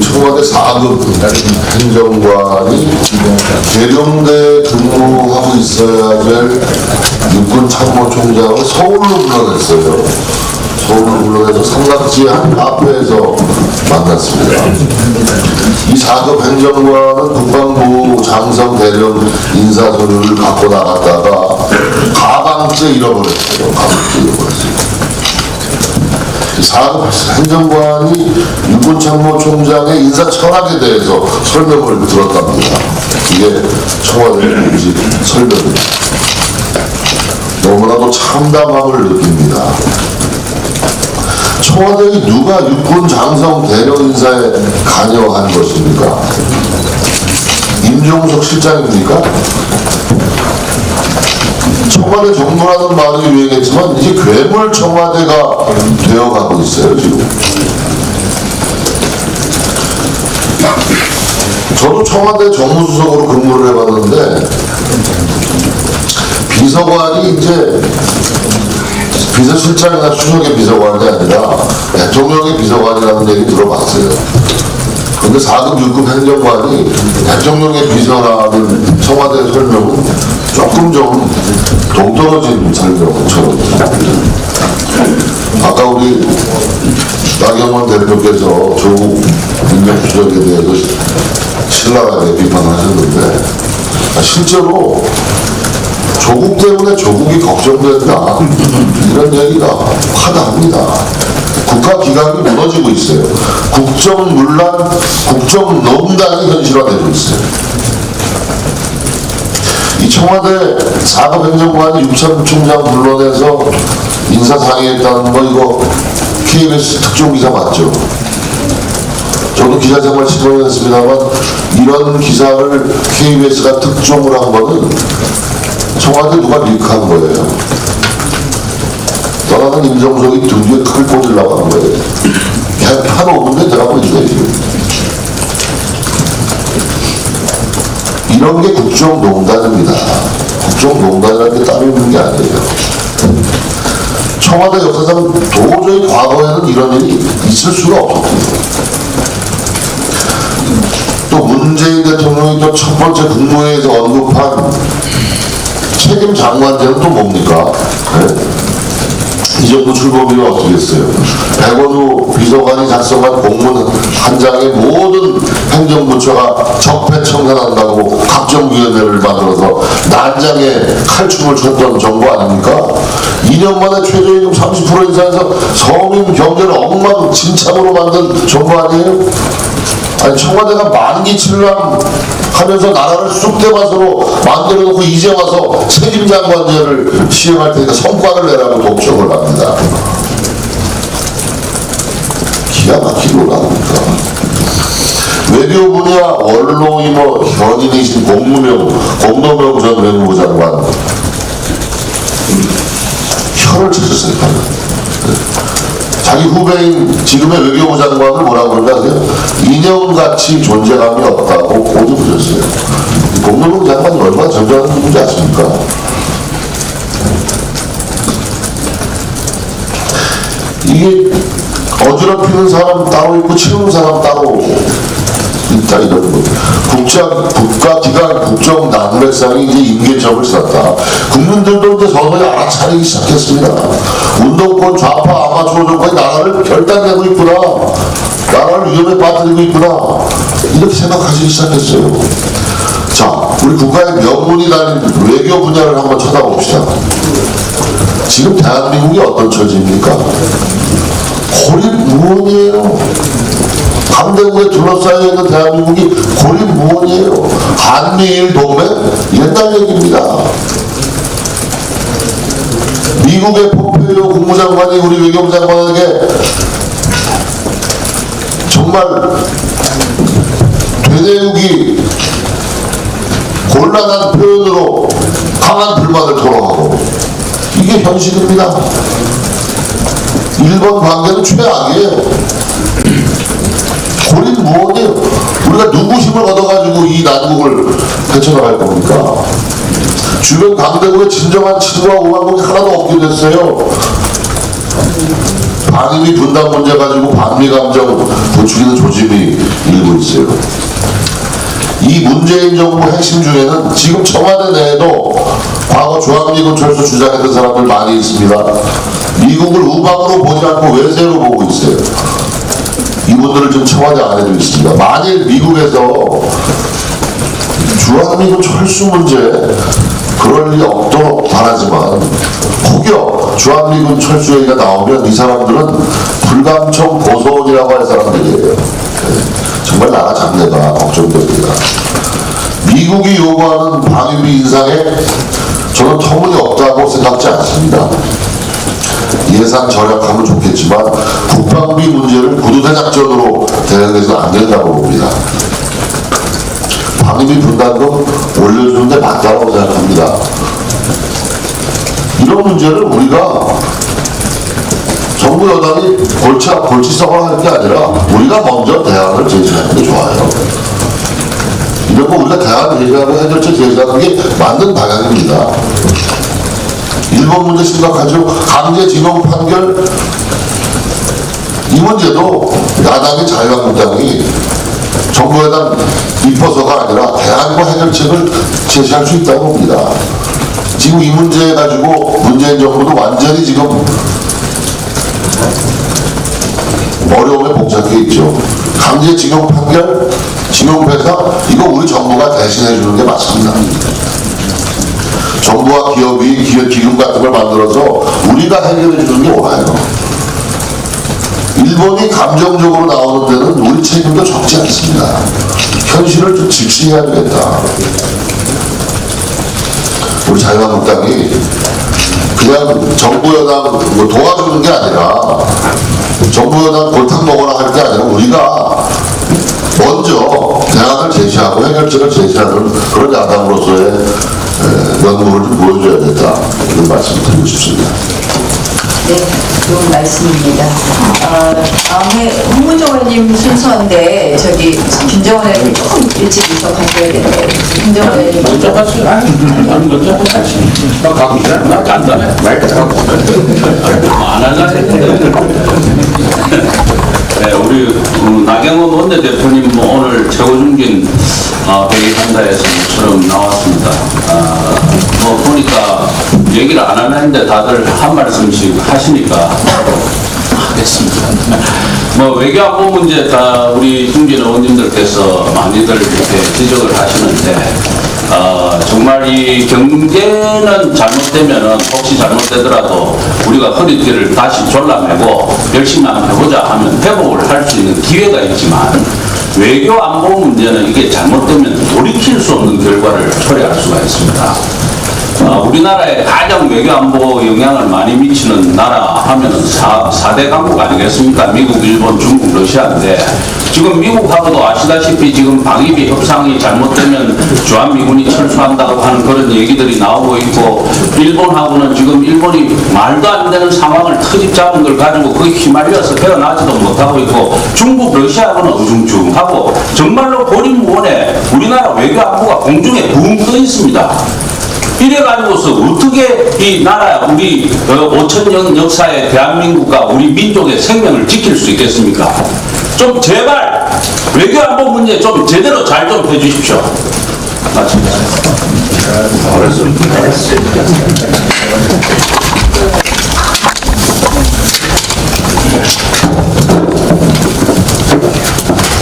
청와대 4급 행정관이 계룡대 근무하고 있어야 될 육군참모총장을 서울로 불러냈어요. 서울로 불러내서 삼각지 한 카페에서 만났습니다. 이 4급 행정관은 국방부 장성 대령 인사서류를 갖고 나갔다가 가방째 잃어버렸어요. 가방째 잃어버렸어요. 4급 행정관이 육군참모총장의 인사 철학에 대해서 설명을 들었답니다. 이게 청와대 공식 설명입니다. 너무나도 참담함을 느낍니다. 청와대의 누가 육군 장성 대령 인사에 관여한 것입니까? 임종석 실장입니까? 청와대 정부라는 말이 유행했지만 이제 괴물 청와대가 되어가고 있어요 지금. 저도 청와대 정무수석으로 근무를 해봤는데 비서관이 이제 비서실장이나 수석의 비서관이 아니라 대통령의 비서관이라는 얘기 들어봤어요. 그런데 4급 6급 행정관이 대통령의 비서라는 청와대 설명은 조금 좀 동떨어진 설명처럼 아까 우리 나경원 대표께서 조국 민정수석에 대해서 신랄하게 비판하셨는데 실제로 조국 때문에 조국이 걱정된다 이런 얘기가 화답니다. 국가기관이 무너지고 있어요. 국정문란, 국정농단이 현실화되고 있어요. 이 청와대 4급 행정관이 육참총장 불러내서 인사상의했다는 거 이거 KBS 특종기사 맞죠? 저도 기자생활 15년 했습니다만 이런 기사를 KBS가 특종을 한 거는 청와대 누가 리크한 거예요. 떠나는 임종석이 등 뒤에 칼 꽂으려고 하는 거예요. 그냥 한 5분 내에 들어가고 있어요 지금. 이런 게 국정농단입니다. 국정농단이라는 게 따로 있는 게 아니에요. 청와대 역사상 도저히 과거에는 이런 일이 있을 수가 없었거든요. 또 문재인 대통령이 또 첫 번째 국무회의에서 언급한 책임 장관제는 또 뭡니까? 네? 이 정부 출범이면 어떻게 했어요? 백원우 비서관이 작성한 공문 한 장에 모든 행정부처가 적폐청산한다고 각정위원회를 만들어서 난장에 칼춤을 췄던 정부 아닙니까? 2년 만에 최저임금 30% 인상해서 서민 경제를 엉망진창으로 만든 정부 아니에요? 아니 청와대가 만기칠람 하면서 나라를 쑥대밭으로 만들어놓고 이제 와서 책임장관제를 시행할 테니까 성과를 내라고 독촉을 합니다. 기가 막히게 올라갑니까? 외교 분야 원로이 현인이신 공노명 전 외무부 장관 후배인 지금의 외교부 장관을 뭐라고 그러는지 아세요? 인형같이 존재감이 없다고 꼬집어 주셨어요. 공동국 장관이 얼마나 점잖은 분인지 아십니까? 이게 어지럽히는 사람 따로 있고 치우는 사람 따로 있다 이런 거. 국가기관 국정 난맥상이 이제 임계점을 지났다. 국민들도 이제 서서히 알아차리기 시작했습니다. 운동권 좌파 아마추어 정권이 나라를 결단내고 있구나. 나라를 위험에 빠뜨리고 있구나. 이렇게 생각하시기 시작했어요. 자, 우리 국가의 명분이 달린 외교 분야를 한번 쳐다봅시다. 지금 대한민국이 어떤 처지입니까? 고립무원이에요. 강대국에 둘러싸여 있는 대한민국이 고립무원이에요. 한미일 동맹 옛날 얘기입니다. 미국의 폼페이오 국무장관이 우리 외교부 장관에게 정말 되뇌우기 곤란한 표현으로 강한 불만을 토로하고 이게 현실입니다. 일본 관계는 최악이에요. 고립무원이에요. 우리가 누구 힘을 얻어가지고 이 난국을 헤쳐나갈 겁니까? 주변 강대국의 진정한 친구와 우방국이 하나도 없게 됐어요. 반미 분단 문제 가지고 반미 감정 부추기는 조짐이 일고 있어요. 이 문재인 정부 핵심 중에는 지금 청와대 내에도 과거 주한미군 철수 주장했던 사람들 많이 있습니다. 미국을 우방으로 보지 않고 외세로 보고 있어요. 이분들을 지금 청와대 안에도 있습니다. 만일 미국에서 주한미군 철수 문제 그럴 일이 없도록 바라지만 혹여 주한미군 철수 얘기가 나오면 이 사람들은 불감청 고소원이라고 할 사람들이에요. 정말 나라 장래가 걱정됩니다. 미국이 요구하는 방위비 인상에 저는 터무니없다고 생각지 않습니다. 예산 절약하면 좋겠지만 국방비 문제를 구두대작전으로 대응해서는 안 된다고 봅니다. 방위비 분담금 올려주는 데 맞다고 생각합니다. 이런 문제를 우리가 정부 여당이 골치썩을 할 게 아니라 우리가 먼저 대안을 제시하는 게 좋아요. 이런 거 우리가 대안 제시하고 해결책 제시하는 게 맞는 방향입니다. 일본 문제 심각하죠. 강제징용 판결 이 문제도 야당의 자유한국당이 정부 여당 입어서가 아니라 대안과 해결책을 제시할 수 있다고 봅니다. 지금 이 문제 가지고 문재인 정부도 완전히 지금 어려움에 봉착해 있죠. 강제징용 판결, 징용배상 이거 우리 정부가 대신해 주는 게 맞습니다. 정부와 기업이 기금 같은 걸 만들어서 우리가 해결해 주는 게 옳아요. 일본이 감정적으로 나오는 데는 우리 책임도 적지 않습니다. 현실을 좀 직시해야 되겠다. 우리 자유한국당이 그냥 정부 여당 뭐 도와주는 게 아니라 정부 여당 골탕 먹어라 할 게 아니라 우리가 먼저 대안을 제시하고 해결책을 제시하는 그런 야당으로서의 면모를 좀 보여줘야겠다 이런 말씀을 드리고 싶습니다. 네, 좋은 말씀입니다. 다음에 홍문정 의원님 순서인데 김정은 의원님 조금 일찍 입석하셔야 되는데 김정은 의원님 먼저 하시죠. 나는 먼저 하시죠. 나 가고 있어. 나 간단해. 마이크 하고 안 할라 했는데. 네, 우리 나경원 원내대표님 오늘 최고중진 회의한다 해서 모처럼 나왔습니다. 보니까 얘기를 안 하는데 다들 한 말씀씩 하시니까 하겠습니다. 외교안보 문제 다 우리 중진 의원님들께서 많이들 이렇게 지적을 하시는데 정말 이 경제는 잘못되면은 혹시 잘못되더라도 우리가 허리띠를 다시 졸라매고 열심히 한번 해보자 하면 회복을 할 수 있는 기회가 있지만 외교 안보 문제는 이게 잘못되면 돌이킬 수 없는 결과를 초래할 수가 있습니다. 우리나라에 가장 외교 안보 영향을 많이 미치는 나라 하면은 4대 강국 아니겠습니까? 미국, 일본, 중국, 러시아인데 지금 미국하고도 아시다시피 지금 방위비 협상이 잘못되면 주한미군이 철수한다고 하는 그런 얘기들이 나오고 있고, 일본하고는 지금 일본이 말도 안 되는 상황을 트집 잡은 걸 가지고 거기 휘말려서 헤어나지도 못하고 있고, 중국, 러시아하고는 어중중하고 정말로 고립무원에 우리나라 외교안보가 공중에 붕 떠 있습니다. 이래가지고서 어떻게 이 나라, 우리 5천년 역사의 대한민국과 우리 민족의 생명을 지킬 수 있겠습니까? 좀 제발 외교안보 문제 좀 제대로 잘 좀 해주십시오. 마칩니다.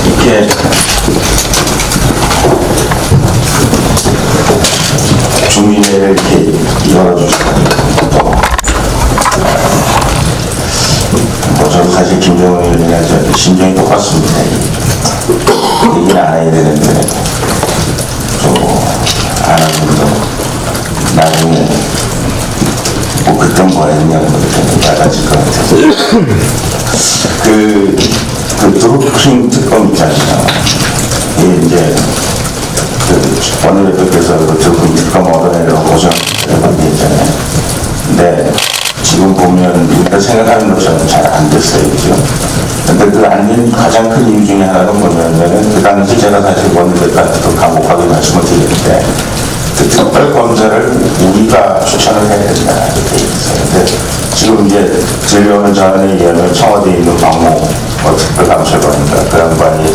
이렇게 중민회를 이렇게 열어주시고, 저도 사실 김정은 의원이랑 심정이 똑같습니다. 얘기를 안 해야 되는데 좀 안 하면서 나중에 뭐 그땐 뭐 했냐고 이렇게 나가질 것 같아서 그 드루킹 특검 있잖아요. 이게 이제 원내대표께서 그 드루킹 특검 얻어내려고 고생해본 게 있잖아요. 근데 지금 보면 우리가 생각하는 것처럼 잘 안 됐어요, 그죠? 근데 그 안 된 가장 큰 이유 중에 하나는 뭐냐면은, 그 당시 제가 사실 원내대표한테도 강곡하게 말씀을 드리는데, 그 특별검사를 우리가 추천을 해야 된다, 이렇게 있어요. 근데 지금 이제 들려오는 자료에 의하면 청와대에 있는 박모 특별감찰관인가, 그 양반이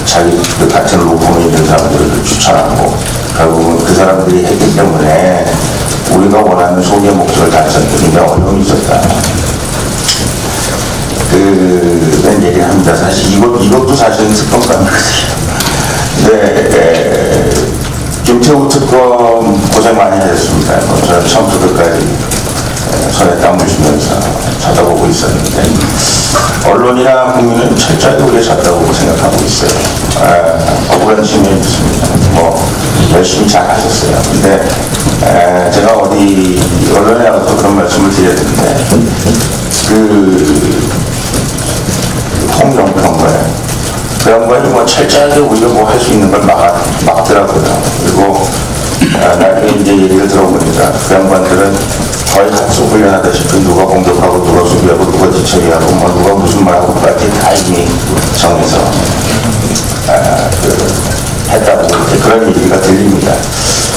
자기 그 같은 로펌에 있는 사람들을 추천하고, 결국은 그 사람들이 했기 때문에 우리가 원하는 소개 목적을 달성하기가 어려움이 있었다. 그런 얘기를 합니다. 사실 이것도 사실은 특검감이거든요. 근데 김태우 특검 고생 많이 하셨습니다. 저는 처음부터 끝까지 손에 땀을 주면서 쳐다보고 있었는데, 언론이나 국민은 철저하게 우리가 졌다고 생각하고 있어요. 억울한 심이 있습니다. 뭐 열심히 잘 하셨어요. 근데 제가 어디 언론에 나가서 그런 말씀을 드렸는데, 그 홍영평과에 그 양반이 뭐 철저하게 우리가 뭐 할 수 있는 걸 막더라고요. 그리고 나중에 이제 얘기를 들어보니까 그 양반들은 거의 학습 훈련하다시피 누가 공격하고 누가 수비하고 누가 뒤처리하고 뭐 누가 무슨 말하고까지 다 이미 정해서 했다고 이렇게 그런 얘기가 들립니다.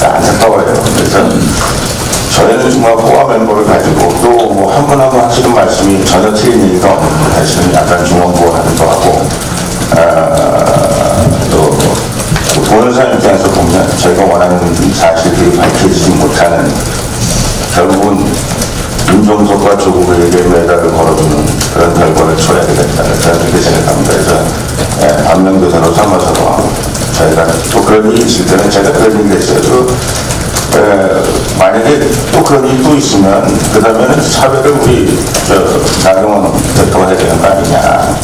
안타까워요. 그래서 저희는 정말 호화 멤버를 가지고 또 뭐 한 분 한 분 하시는 말씀이 전혀 틀린 얘기가 없는, 사실은 약간 중원부하기도 하고, 또 보는 사람 입장에서 보면 저희가 원하는 사실들이 밝혀지지 못하는, 결국은 윤종석과 조국에게 메달을 걸어주는 그런 결과를 초래하게 됐다, 저는 그렇게 생각합니다. 그래서 안면교사로 삼아서도 저희가 또 그런 일이 있을 때는 제가 그런 얘기를 했어요. 만약에 또 그런 일이 또 있으면 그 다음에는 사회를 우리 나경원 대표가 해야 되는 거 아니냐,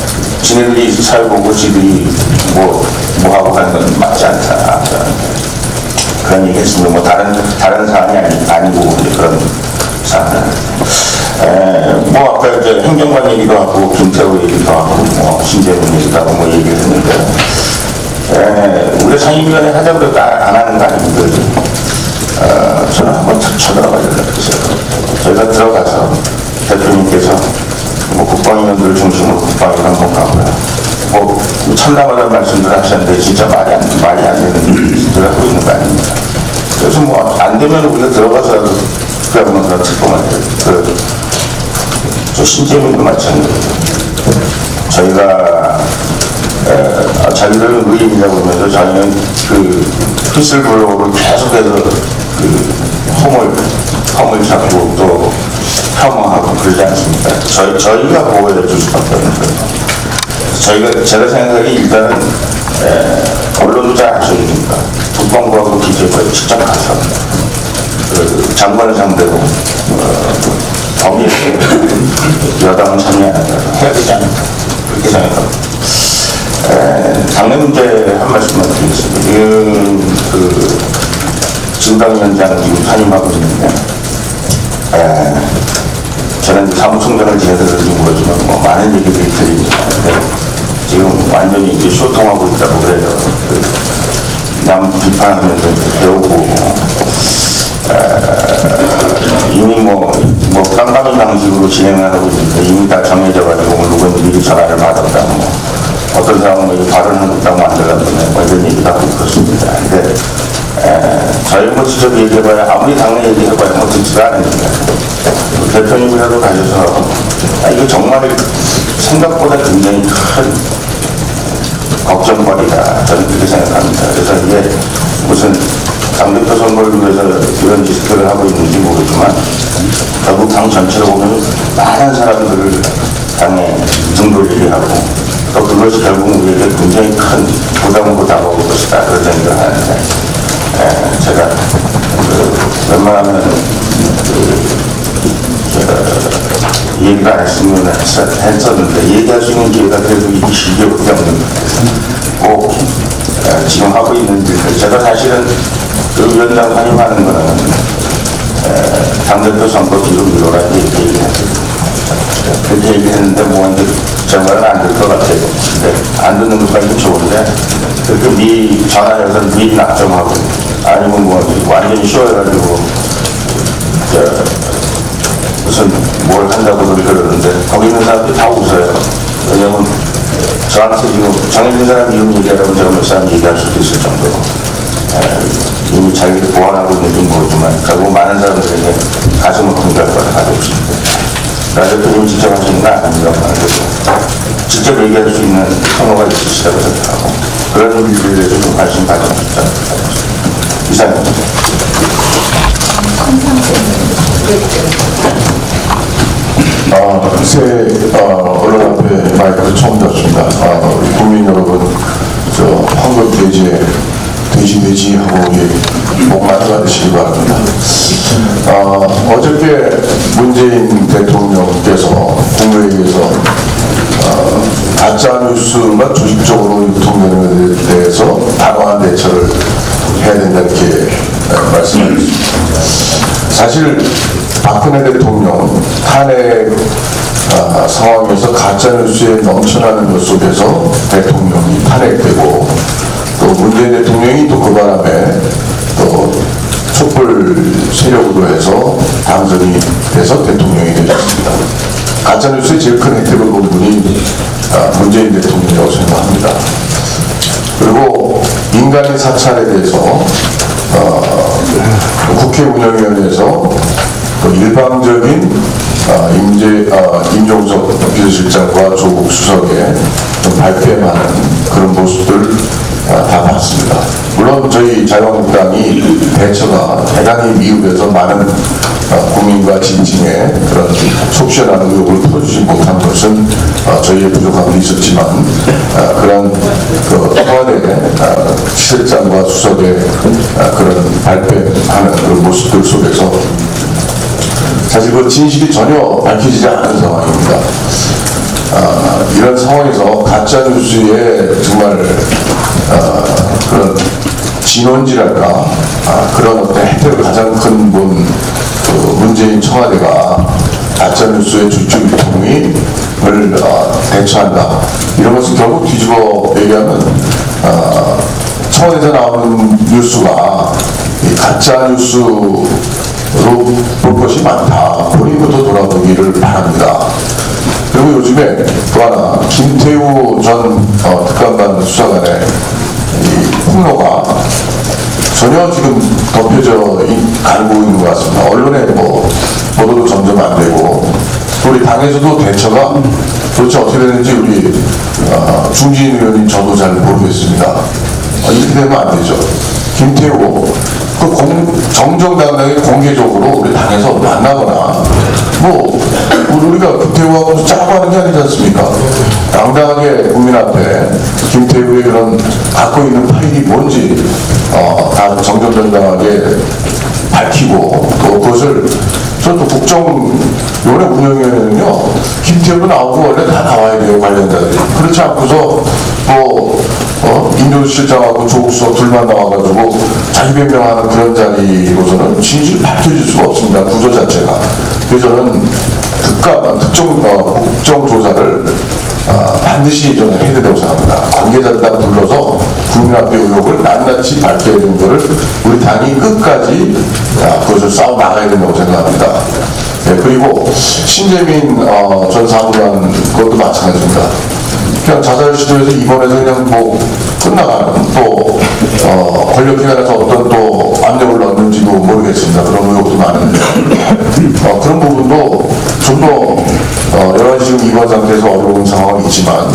지네들이 사회 보고 지들이 뭐 하고 가는 건 맞지 않다, 그런 얘기 했습니다. 뭐 다른 사안이 아니고 그런 사안을 뭐 아까 이제 행정관 얘기도 하고 김태우 얘기도 하고 뭐 신재문 얘기도 하고 뭐 얘기를 했는데, 우리 상임위원회 하자고 해도 안 하는 거 아닙니까? 저는 한번 쳐들어가려고 했어요. 저희가 들어가서 대표님께서 뭐 국방위원들 중심으로 국방위를 한번 가고요. 뭐 참담하다는 말씀들 하셨는데 진짜 말이 안 되는 짓을 하고 있는 거 아닙니까? 그래서 뭐 안 되면 우리가 들어가서 그 한번 그런 특검을 해요. 저 신재민도 마찬가지예요. 저희가 자기들은 의인이라고 하면서 저희는 그 피슬블로우를 계속해서 그 험을 잡고 또 혐오하고 그러지 않습니까? 저희가 보호해 줄 수밖에 없는 거예요. 제가 생각하기 일단은 언론도 잘 아시니까 국방부하고 기재부에 직접 가서 그 장관을 상대로 범위에 여당은 참여하는 해야 되지 않을까, 그렇게 생각합니다. 당내 문제 한 말씀만 드리겠습니다. 지금 진방위원장 지금 선임하고 있는데, 저는 사무총장을 지내서 그런지 모르지만 뭐 많은 얘기들이 들립니다. 지금 완전히 이제 소통하고 있다고 그래요. 남 비판하면서 배우고, 이미 뭐 깜깜이 방식으로 진행하고 있는데 이미 다 정해져가지고 누군 미리 전화를 받았다, 뭐 어떤 사람은 뭐 발언한 것도 만들었는데 뭐 이런 얘기도 하고 그렇습니다. 근데 저희 뭐 직접 얘기해봐야 아무리 당내 얘기해봐야 뭐 듣지가 않으니까 대표님이라도 가셔서 이거 정말 생각보다 굉장히 큰 걱정거리다 저는 그렇게 생각합니다. 그래서 이게 무슨 당대표 선거를 위해서 이런 리스크를 하고 있는지 모르지만 결국 당 전체로 보면 많은 사람들을 당에 등 돌리게 하고 또 그것이 결국 우리에게 굉장히 큰 부담으로 다가올 것이다 그런 생각을 하는데 제가 웬만하면 얘기를 안 했으면 했었는데 얘기할 수 있는 기회가 그래도 이 시기밖에 없는 꼭 지금 하고 있는 일들 제가 사실은 그 위원장 선임하는 거는 당대표 선거 뒤로 미뤄라 그렇게 얘기했는데 뭐 이제 정말은 안 될 것 같아요. 근데 안 듣는 것까지는 좋은데 그렇게 전화해서 미리 낙점하고 아니면 뭐 완전히 쉬워가지고 무슨 뭘 한다고 그러는데 거기 있는 사람들이 다 웃어요. 왜냐면 저한테 지금 정해진 사람 이름 얘기하라고 제가 몇 사람 얘기할 수도 있을 정도로 이미 자기를 보완하고 있는지 모르지만 결국 많은 사람들에게 가슴 아픈 결과를 가지고 있습니다. 대표님이 직접 하시는 건 아닙니다. 직접 얘기할 수 있는 선호가 있으시다고 생각하고 그런 일들에 대해서 좀 관심 가져주셨다고 생각합니다. 이상입니다. 글쎄, 언론 앞에 마이크를 처음 잡습니다. 우리 국민 여러분, 황금 돼지 하고 복 많이 받으시기 바랍니다. 어저께 문재인 대통령께서 국무회의에서 가짜뉴스가 조직적으로 유통되는 것에 대해서 단호한 대처를 해야 된다 이렇게 말씀하셨습니다. 사실 박근혜 대통령 탄핵 상황에서 가짜뉴스에 넘쳐나는 것 속에서 대통령이 탄핵되고 또 문재인 대통령이 또 그 바람에 또 촛불 세력으로 해서 당선이 돼서 대통령이 되셨습니다. 가짜뉴스의 제일 큰 혜택을 본 분이 문재인 대통령이라고 생각합니다. 그리고 인간의 사찰에 대해서 국회 운영위원회에서 일방적인 임종석 비서실장과 조국 수석의 발뺌하는 그런 모습들 다 봤습니다. 물론 저희 자유한국당이 대처가 대단히 미흡해서 많은 국민과 진심의 그런 속 시원한 의혹을 풀어주지 못한 것은 저희의 부족함이 있었지만 그런 청와대 실장과 수석의 그런 발뺌하는 그런 모습들 속에서 사실 그 진실이 전혀 밝혀지지 않은 상황입니다. 이런 상황에서 가짜뉴스에 정말 그런 진원지랄까 그런 어떤 혜택을 가장 큰 문재인 청와대가 가짜뉴스의 주축 유통을 대처한다. 이런 것을 결국 뒤집어 얘기하면 청와대에서 나오는 뉴스가 가짜뉴스로 볼 것이 많다. 본인부터 돌아보기를 바랍니다. 그리고 요즘에 또 하나 김태우 전 특감반 수사관의 이 폭로가 전혀 지금 덮여져 가고 있는 것 같습니다. 언론에 보도도 점점 안 되고 우리 당에서도 대처가 도대체 어떻게 되는지 우리 중진 의원님 저도 잘 모르겠습니다. 이렇게 되면 안 되죠. 김태우 정정당당하게 공개적으로 우리 당에서 만나거나 우리가 김태우하고 짜고 하는 게 아니지 않습니까? 당당하게 국민 앞에 김태우의 그런 갖고 있는 파일이 뭔지 다 정정당당하게 밝히고 또 그것을 저도 국정원의 운영위원회는요 김태우도 나오고 원래 다 나와야 돼요 관련자들이. 그렇지 않고서 임종실장하고 조국수석 둘만 나와가지고 자기 변명하는 그런 자리로서는 진실이 밝혀질 수가 없습니다. 구조 자체가. 그래서 저는 국정조사를 반드시 좀 해야 된다고 생각합니다. 관계자들 다 불러서 국민 앞에 의혹을 낱낱이 밝혀야 되는 것을 우리 당이 끝까지 그것을 싸워 나가야 된다고 생각합니다. 그리고 신재민 전 사무관 그것도 마찬가지입니다. 그냥 자살 시도에서 입원해서 그냥 뭐 끝나가는 또 권력기관에서 어떤 또 압력을 넣는지도 모르겠습니다. 그런 의혹도 많은데 그런 부분도 좀 더 여러 가지 지금 입원 상태에서 어려운 상황은 있지만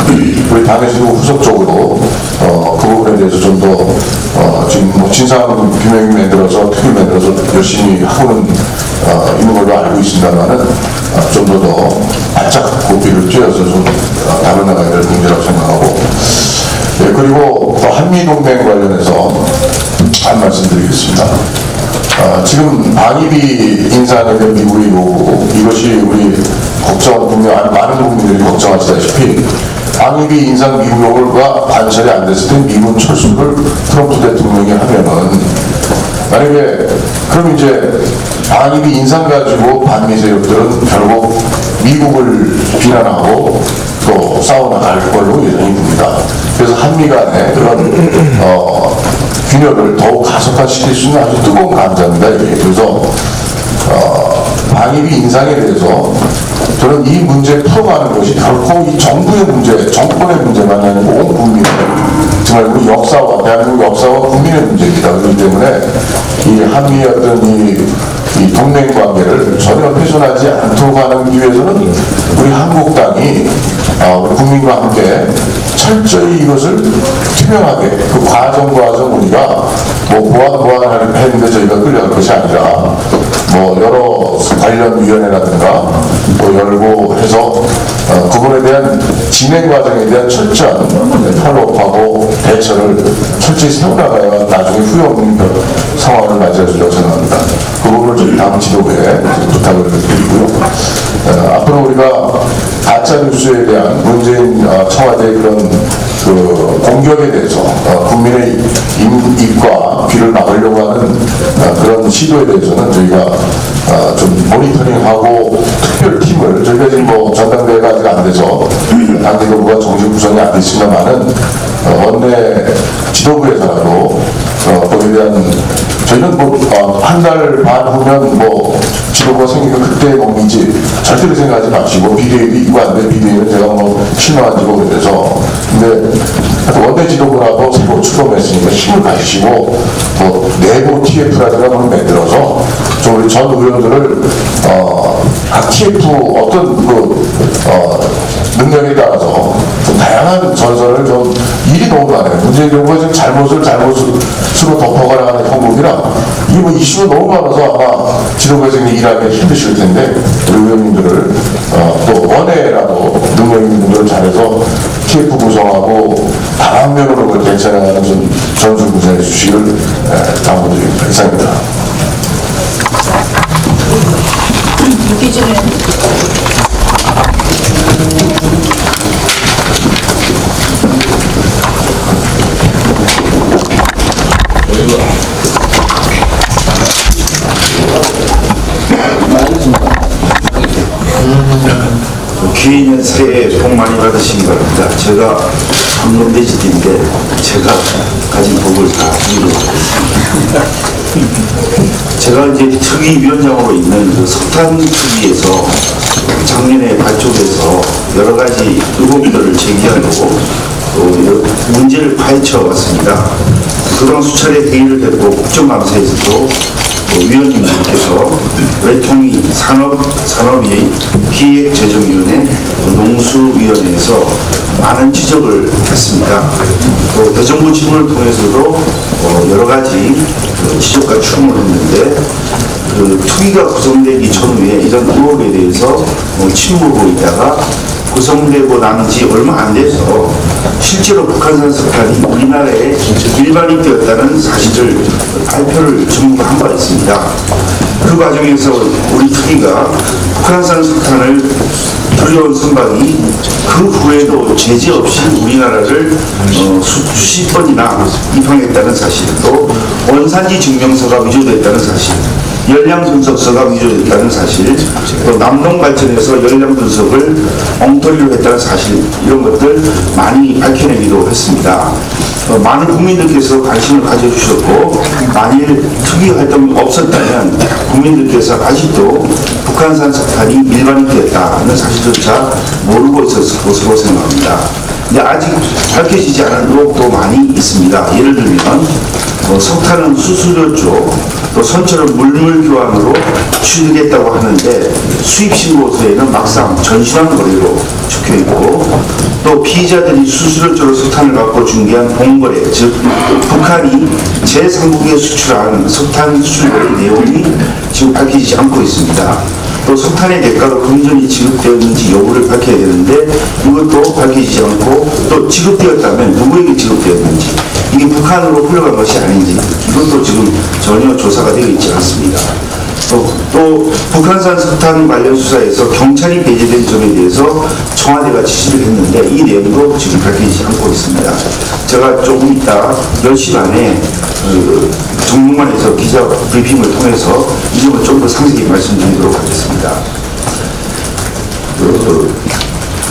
우리 당에서도 후속적으로 그 부분에 대해서 좀 더 지금 뭐 진상 규명 만들어서 특을 만들어서 열심히 하고는 있는 걸로 알고 있습니다만은 좀 더 바짝 고삐를 쬐어서 좀 다뤄나가야 될 문제라고 생각하고 그리고 또 한미동맹 관련해서 한 말씀 드리겠습니다. 지금 방위비 인상에 대한 미국의 요구 이것이 우리 많은 국민들이 걱정하시다시피 방위비 인상 미국 요구가 관철이 안 됐을 때 미군 철수를 트럼프 대통령이 하면은 만약에 그럼 이제 방위비 인상 가지고 반미 세력들은 결국 미국을 비난하고 또 싸워나갈 걸로 예상이 됩니다. 그래서 한미 간의 그런 균열을 더욱 가속화시킬 수 있는 아주 뜨거운 감자입니다. 그래서 방위비 인상에 대해서 저는 이 문제 풀어가는 것이 결코 이 정부의 문제, 정권의 문제만이 아니고 온 국민의 정말 우리 역사와 대한민국 역사와 국민의 문제입니다. 그렇기 때문에 이 한미의 어떤 이 동맹 관계를 전혀 훼손하지 않도록 하기 위해서는 우리 한국당이 국민과 함께 철저히 이것을 투명하게 그 과정 우리가 뭐 보완을 했는데 저희가 끌려갈 것이 아니라 뭐 여러 관련 위원회라든가 또 열고 해서 그분에 대한 진행 과정에 대한 철저한 팔로우하고 대처를 철저히 세워나가야 나중에 후회 없는 상황을 맞이할 수 있다고 생각합니다. 그 부분을 저희 다음 지도부에 부탁을 드리고요. 앞으로 우리가 가짜뉴스에 대한 문재인 청와대의 그런 그 공격에 대해서 국민의 입과 귀를 막으려고 하는 그런 시도에 대해서는 저희가 좀 모니터링하고 특별팀을 저희가 지금 뭐 전당대회가 아직 안 돼서 당대도부가 정식 구성이 안 됐습니다만은 원내 지도부에서라도 거기에 대한 저희는 뭐 한 달 반 후면 뭐 지도부가 생기면 그때 넘기지 절대로 생각하지 마시고 비대위도 있고 안 돼. 비대위는 제가 뭐 실망한지고 그래서 근데 원내 지도부라도 새로 출범했으니까 힘을 가지시고 뭐 내부 TF라든가 뭘 만들어서 좀 우리 전 의원들을 각 TF 어떤 그 능력에 따라서 좀 다양한 전선을 좀 일이 너무 많아요. 문재인 정부가 지금 잘못으로 덮어가라는 형국이라 이게 뭐 이슈가 너무 많아서 아마 지도부에서 일하기 힘드실 텐데 우리 의원님들을 또 원회라도 능력 있는 분들을 잘해서 TF 구성하고 다방면으로 그걸 괜찮아가는 좀 전술 구성해 주시길 당부드립니다. 이상입니다. 유기준은 귀인년 새해 복 많이 받으시기 바랍니다. 제가 방문대지인데 제가 가진 복을 다 이루어드리겠습니다. 제가 이제 특위위원장으로 있는 그 석탄 특위에서 작년에 발족해서 여러 가지 의혹들을 제기하고 또 문제를 파헤쳐 왔습니다. 그동안 수차례 회의를 했고 국정감사에서도 위원님께서 외통위 산업위 기획재정위원회 농수위원회에서 많은 지적을 했습니다. 또 대정부 질문을 통해서도 여러 가지 지적과 추궁을 했는데 그 투기가 구성되기 전후에 이런 의혹에 대해서 침묵하고 있다가 구성되고 난 지 얼마 안 돼서 실제로 북한산 석탄이 우리나라에 일반이 되었다는 사실을 발표를 전부 한 바 있습니다. 그 과정에서 우리 특위가 북한산 석탄을 들여온 선박이 그 후에도 제재 없이 우리나라를 수십 번이나 입항했다는 사실, 또 원산지 증명서가 위조됐다는 사실, 열량 분석서가 위조됐다는 사실, 또 남동 발전에서 열량 분석을 엉터리로 했다는 사실, 이런 것들 많이 밝혀내기도 했습니다. 많은 국민들께서 관심을 가져주셨고, 만일 특위 활동이 없었다면 국민들께서 아직도 북한산 석탄이 일반화되었다는 사실조차 모르고 있었을 것으로 생각합니다. 근데 아직 밝혀지지 않은 의혹도 많이 있습니다. 예를 들면 석탄은 수수료 쪽, 또 선처를 물물 교환으로 취득했다고 하는데 수입 신고서에는 막상 전신환 거래로 적혀 있고, 또 피의자들이 수수료 쪽으로 석탄을 갖고 중개한 봉거래, 즉 북한이 제3국에 수출한 석탄 수출거래 내용이 지금 밝히지 않고 있습니다. 또 석탄의 대가로 금전이 지급되었는지 여부를 밝혀야 되는데 이것도 밝히지 않고, 또 지급되었다면 누구에게 지급되었는지, 이게 북한으로 흘러간 것이 아닌지 이것도 지금 전혀 조사가 되어 있지 않습니다. 또 북한산 석탄 관련 수사에서 경찰이 배제된 점에 대해서 청와대가 지시를 했는데 이 내용도 지금 밝히지 않고 있습니다. 제가 조금 이따 10시 반에 정무관에서 기자 브리핑을 통해서 이 점을 좀 더 상세히 말씀드리도록 하겠습니다.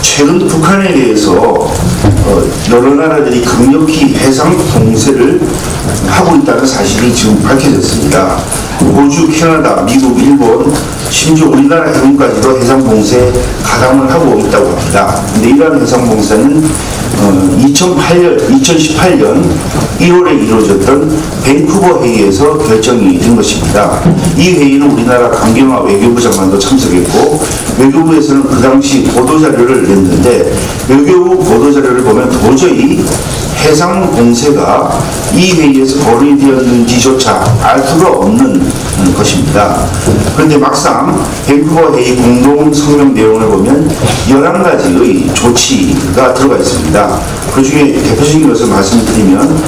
최근 북한에 대해서 여러 나라들이 강력히 해상 봉쇄를 하고 있다는 사실이 지금 밝혀졌습니다. 호주, 캐나다, 미국, 일본, 심지어 우리나라 해군까지도 해상 봉쇄에 가담을 하고 있다고 합니다. 근데 이러한 해상 봉쇄는 2018년 1월에 이루어졌던 밴쿠버 회의에서 결정이 된 것입니다. 이 회의는 우리나라 강경화 외교부 장관도 참석했고, 외교부에서는 그 당시 보도자료를 냈는데, 외교부 보도자료를 보면 도저히 해상 봉쇄가 이 회의에서 거론되었는지조차 알 수가 없는 것입니다. 그런데 막상 밴쿠버 회의 공동 성명 내용을 보면 11가지의 조치가 들어가 있습니다. 그 중에 대표적인 것을 말씀드리면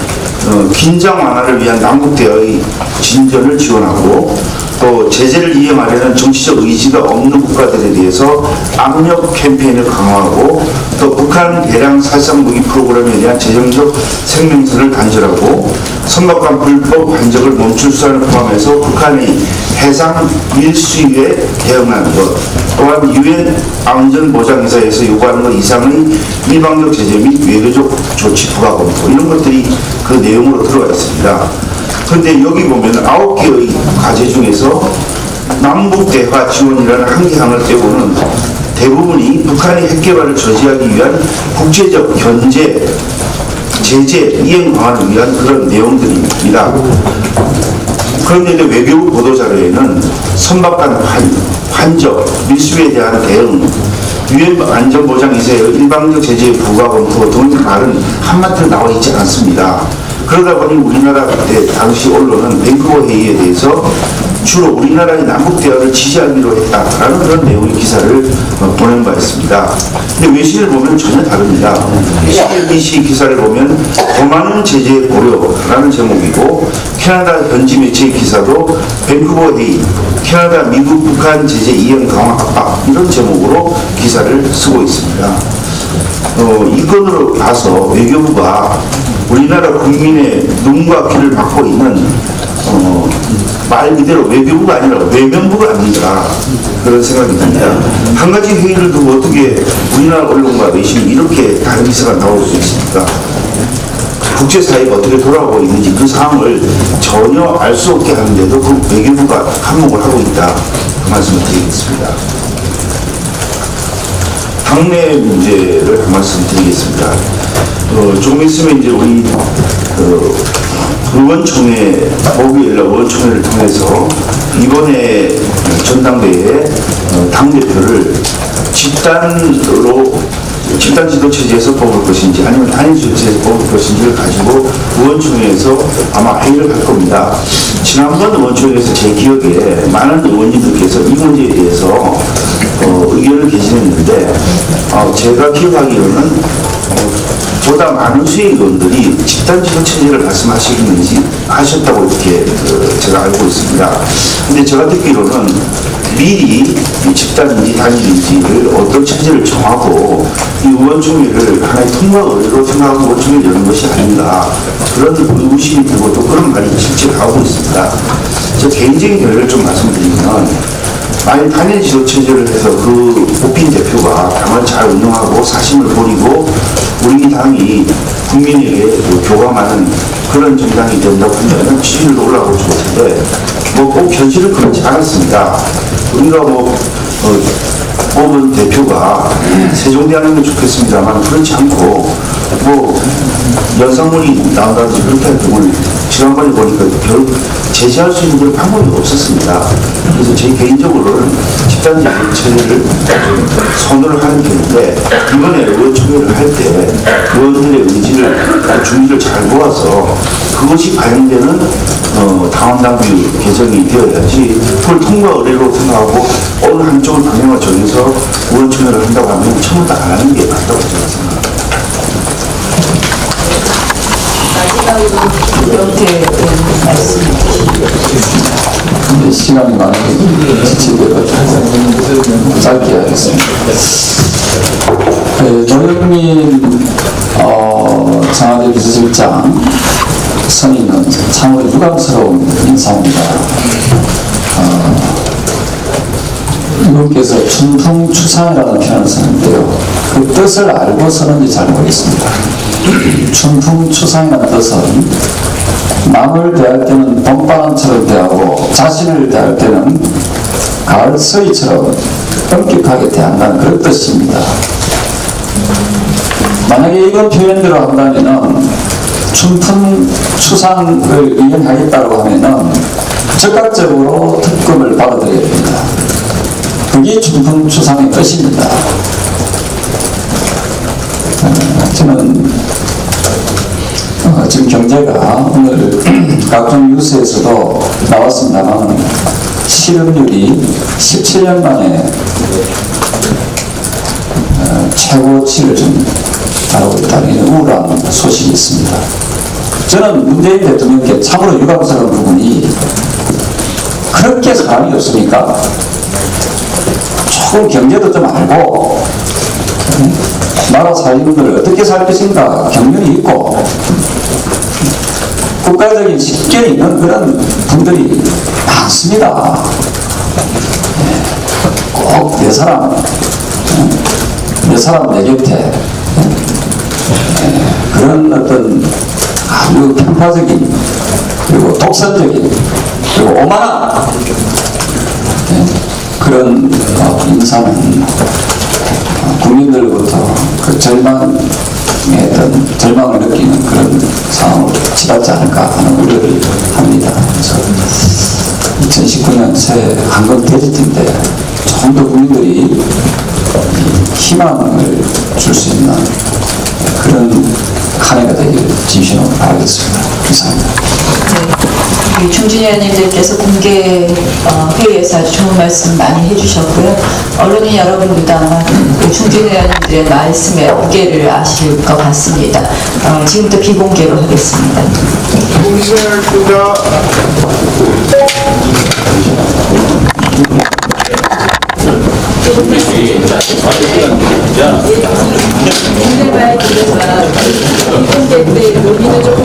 긴장 완화를 위한 남북 대화의 진전을 지원하고, 또 제재를 이행하려는 정치적 의지가 없는 국가들에 대해서 압력 캠페인을 강화하고, 또 북한 대량 살상무기 프로그램에 대한 재정적 생명선을 단절하고, 선박간 불법 반적을 멈출 수단을 포함해서 북한의 해상 밀수에 대응하는 것, 또한 유엔 안전보장이사에서 요구하는 것 이상의 일방적 제재 및 외교적 조치 부과 검토, 이런 것들이 그 내용으로 들어가 있습니다. 그런데 여기 보면 9개의 과제 중에서 남북 대화 지원이라는 한 개항을 떼고는 대부분이 북한의 핵개발을 저지하기 위한 국제적 견제, 제재, 이행 방안을 위한 그런 내용들입니다. 그런데 외교부 보도자료에는 선박간 환적, 밀수에 대한 대응, 유엔 안전보장이사의 일방적 제재 부과 검토 등의 말은 한마디도 나와 있지 않습니다. 그러다 보니 우리나라 그때 당시 언론은 밴쿠버 회의에 대해서 주로 우리나라의 남북 대화를 지지하기로 했다라는 그런 내용의 기사를 보낸 바 있습니다. 근데 외신을 보면 전혀 다릅니다. CNBC 기사를 보면 더 많은 제재 고려라는 제목이고, 캐나다 현지 매체의 기사도 밴쿠버 회의, 캐나다, 미국, 북한 제재 이행 강화 압박, 이런 제목으로 기사를 쓰고 있습니다. 이 건으로 봐서 외교부가 우리나라 국민의 눈과 귀를 막고 있는 말 그대로 외교부가 아니라 외면부가 아닌가, 그런 생각이 듭니다. 한 가지 회의를 두고 어떻게 우리나라 언론과 외신이 이렇게 다른 기사가 나올 수 있습니까? 국제사회가 어떻게 돌아가고 있는지 그 상황을 전혀 알 수 없게 하는데도 그 외교부가 한몫을 하고 있다, 그 말씀을 드리겠습니다. 당내 문제를 한 말씀 드리겠습니다. 조금 있으면 이제 우리 의원총회, 목요일날 의원총회를 통해서 이번에 전당대회에 당대표를 집단 지도체제에서 뽑을 것인지 아니면 단일 지도체제에서 뽑을 것인지를 가지고 의원총회에서 아마 회의를 할 겁니다. 지난번 의원총회에서 제 기억에 많은 의원님들께서 이 문제에 대해서 의견을 개진했는데, 제가 기억하기로는 보다 많은 수의 의원들이 집단 지도 체제를 말씀하시는지 하셨다고 이렇게 제가 알고 있습니다. 근데 제가 듣기로는 미리 집단인지 단일인지를 어떤 체제를 정하고 이 의원총회를 하나의 통과 의뢰로 생각하고 의원총회를 여는 것이 아닌가, 그런 의심이 들고 또 그런 말이 실제 나오고 있습니다. 제 개인적인 견해를 좀 말씀드리면, 만약 단일 지도체제를 해서 그 뽑힌 대표가 당을 잘 운영하고 사심을 버리고 우리 당이 국민에게 교감하는 그런 정당이 된다고 하면 지지율도 올라가고 좋을 텐데, 뭐 꼭 현실은 그렇지 않았습니다. 우리가 뽑은 대표가 세종대왕이면 좋겠습니다만 그렇지 않고 연상문이 나온다든지 그렇게 할 경우는 지난번에 보니까 결국 제시할 수 있는 그런 방법이 없었습니다. 그래서 제 개인적으로는 집단체제를 선호를 하는 편인데, 이번에 의원총회를 할 때 의원들의 의지를 준비를 잘 모아서 그것이 반영되는 당원당규 개정이 되어야지, 그걸 통과 의례로 생각하고 어느 한쪽을 방향을 정해서 의원총회를 한다고 하면 처음부터 안 하는 게 맞다고 저는 생각합니다. 마지막으로 이렇게 말씀 이제 시간이 많은데 지체되어가지고 짧게 하겠습니다. 노영민 청와대 비서실장 선임은 참으로 유감스러운 인사입니다. 이분께서 춘풍추상이라는 표현을 쓰는데요, 그 뜻을 알고 쓰는지 잘 모르겠습니다. 춘풍추상이라는 뜻은 남을 대할 때는 봄바람처럼 대하고 자신을 대할 때는 가을 서리처럼 엄격하게 대한다는 그런 뜻입니다. 만약에 이런 표현대로 한다면은 춘풍추상을 이행하겠다고 하면은 즉각적으로 특검을 받아들여야 됩니다. 그게 춘풍추상의 뜻입니다. 저는 지금 경제가 오늘 각종 뉴스에서도 나왔습니다만 실업률이 17년 만에 최고치를 좀 다루고 있다는 우울한 소식이 있습니다. 저는 문재인 대통령께 참으로 유감스러운 부분이, 그렇게 사람이 없으니까 조금 경제도 좀 알고 나라 사람들 어떻게 살 것인가 경륜이 있고 국가적인 식견이 있는 그런 분들이 많습니다. 꼭 내 사람 내 곁에 그런 어떤 아주 편파적인, 그리고 독선적인, 그리고 오만한 그런 인사는 국민들로부터 그 절망을 느끼는 그런 상황으로 치닫지 않을까 하는 우려를 합니다. 그래서 2019년 새해 한국 대지인데 조금 더 국민들이 희망을 줄 수 있는 그런 한 해가 되기를 진심으로 바라겠습니다. 감사합니다. 네, 중진희 의원님들께서 공개 회의에서 아주 좋은 말씀 많이 해주셨고요. 언론인 여러분들도 아마 중진희 의원님들의 말씀에 어깨를 아실 것 같습니다. 지금부터 비공개로 하겠습니다. 자, 상대방에 대해서 비공개 때 여기는 조금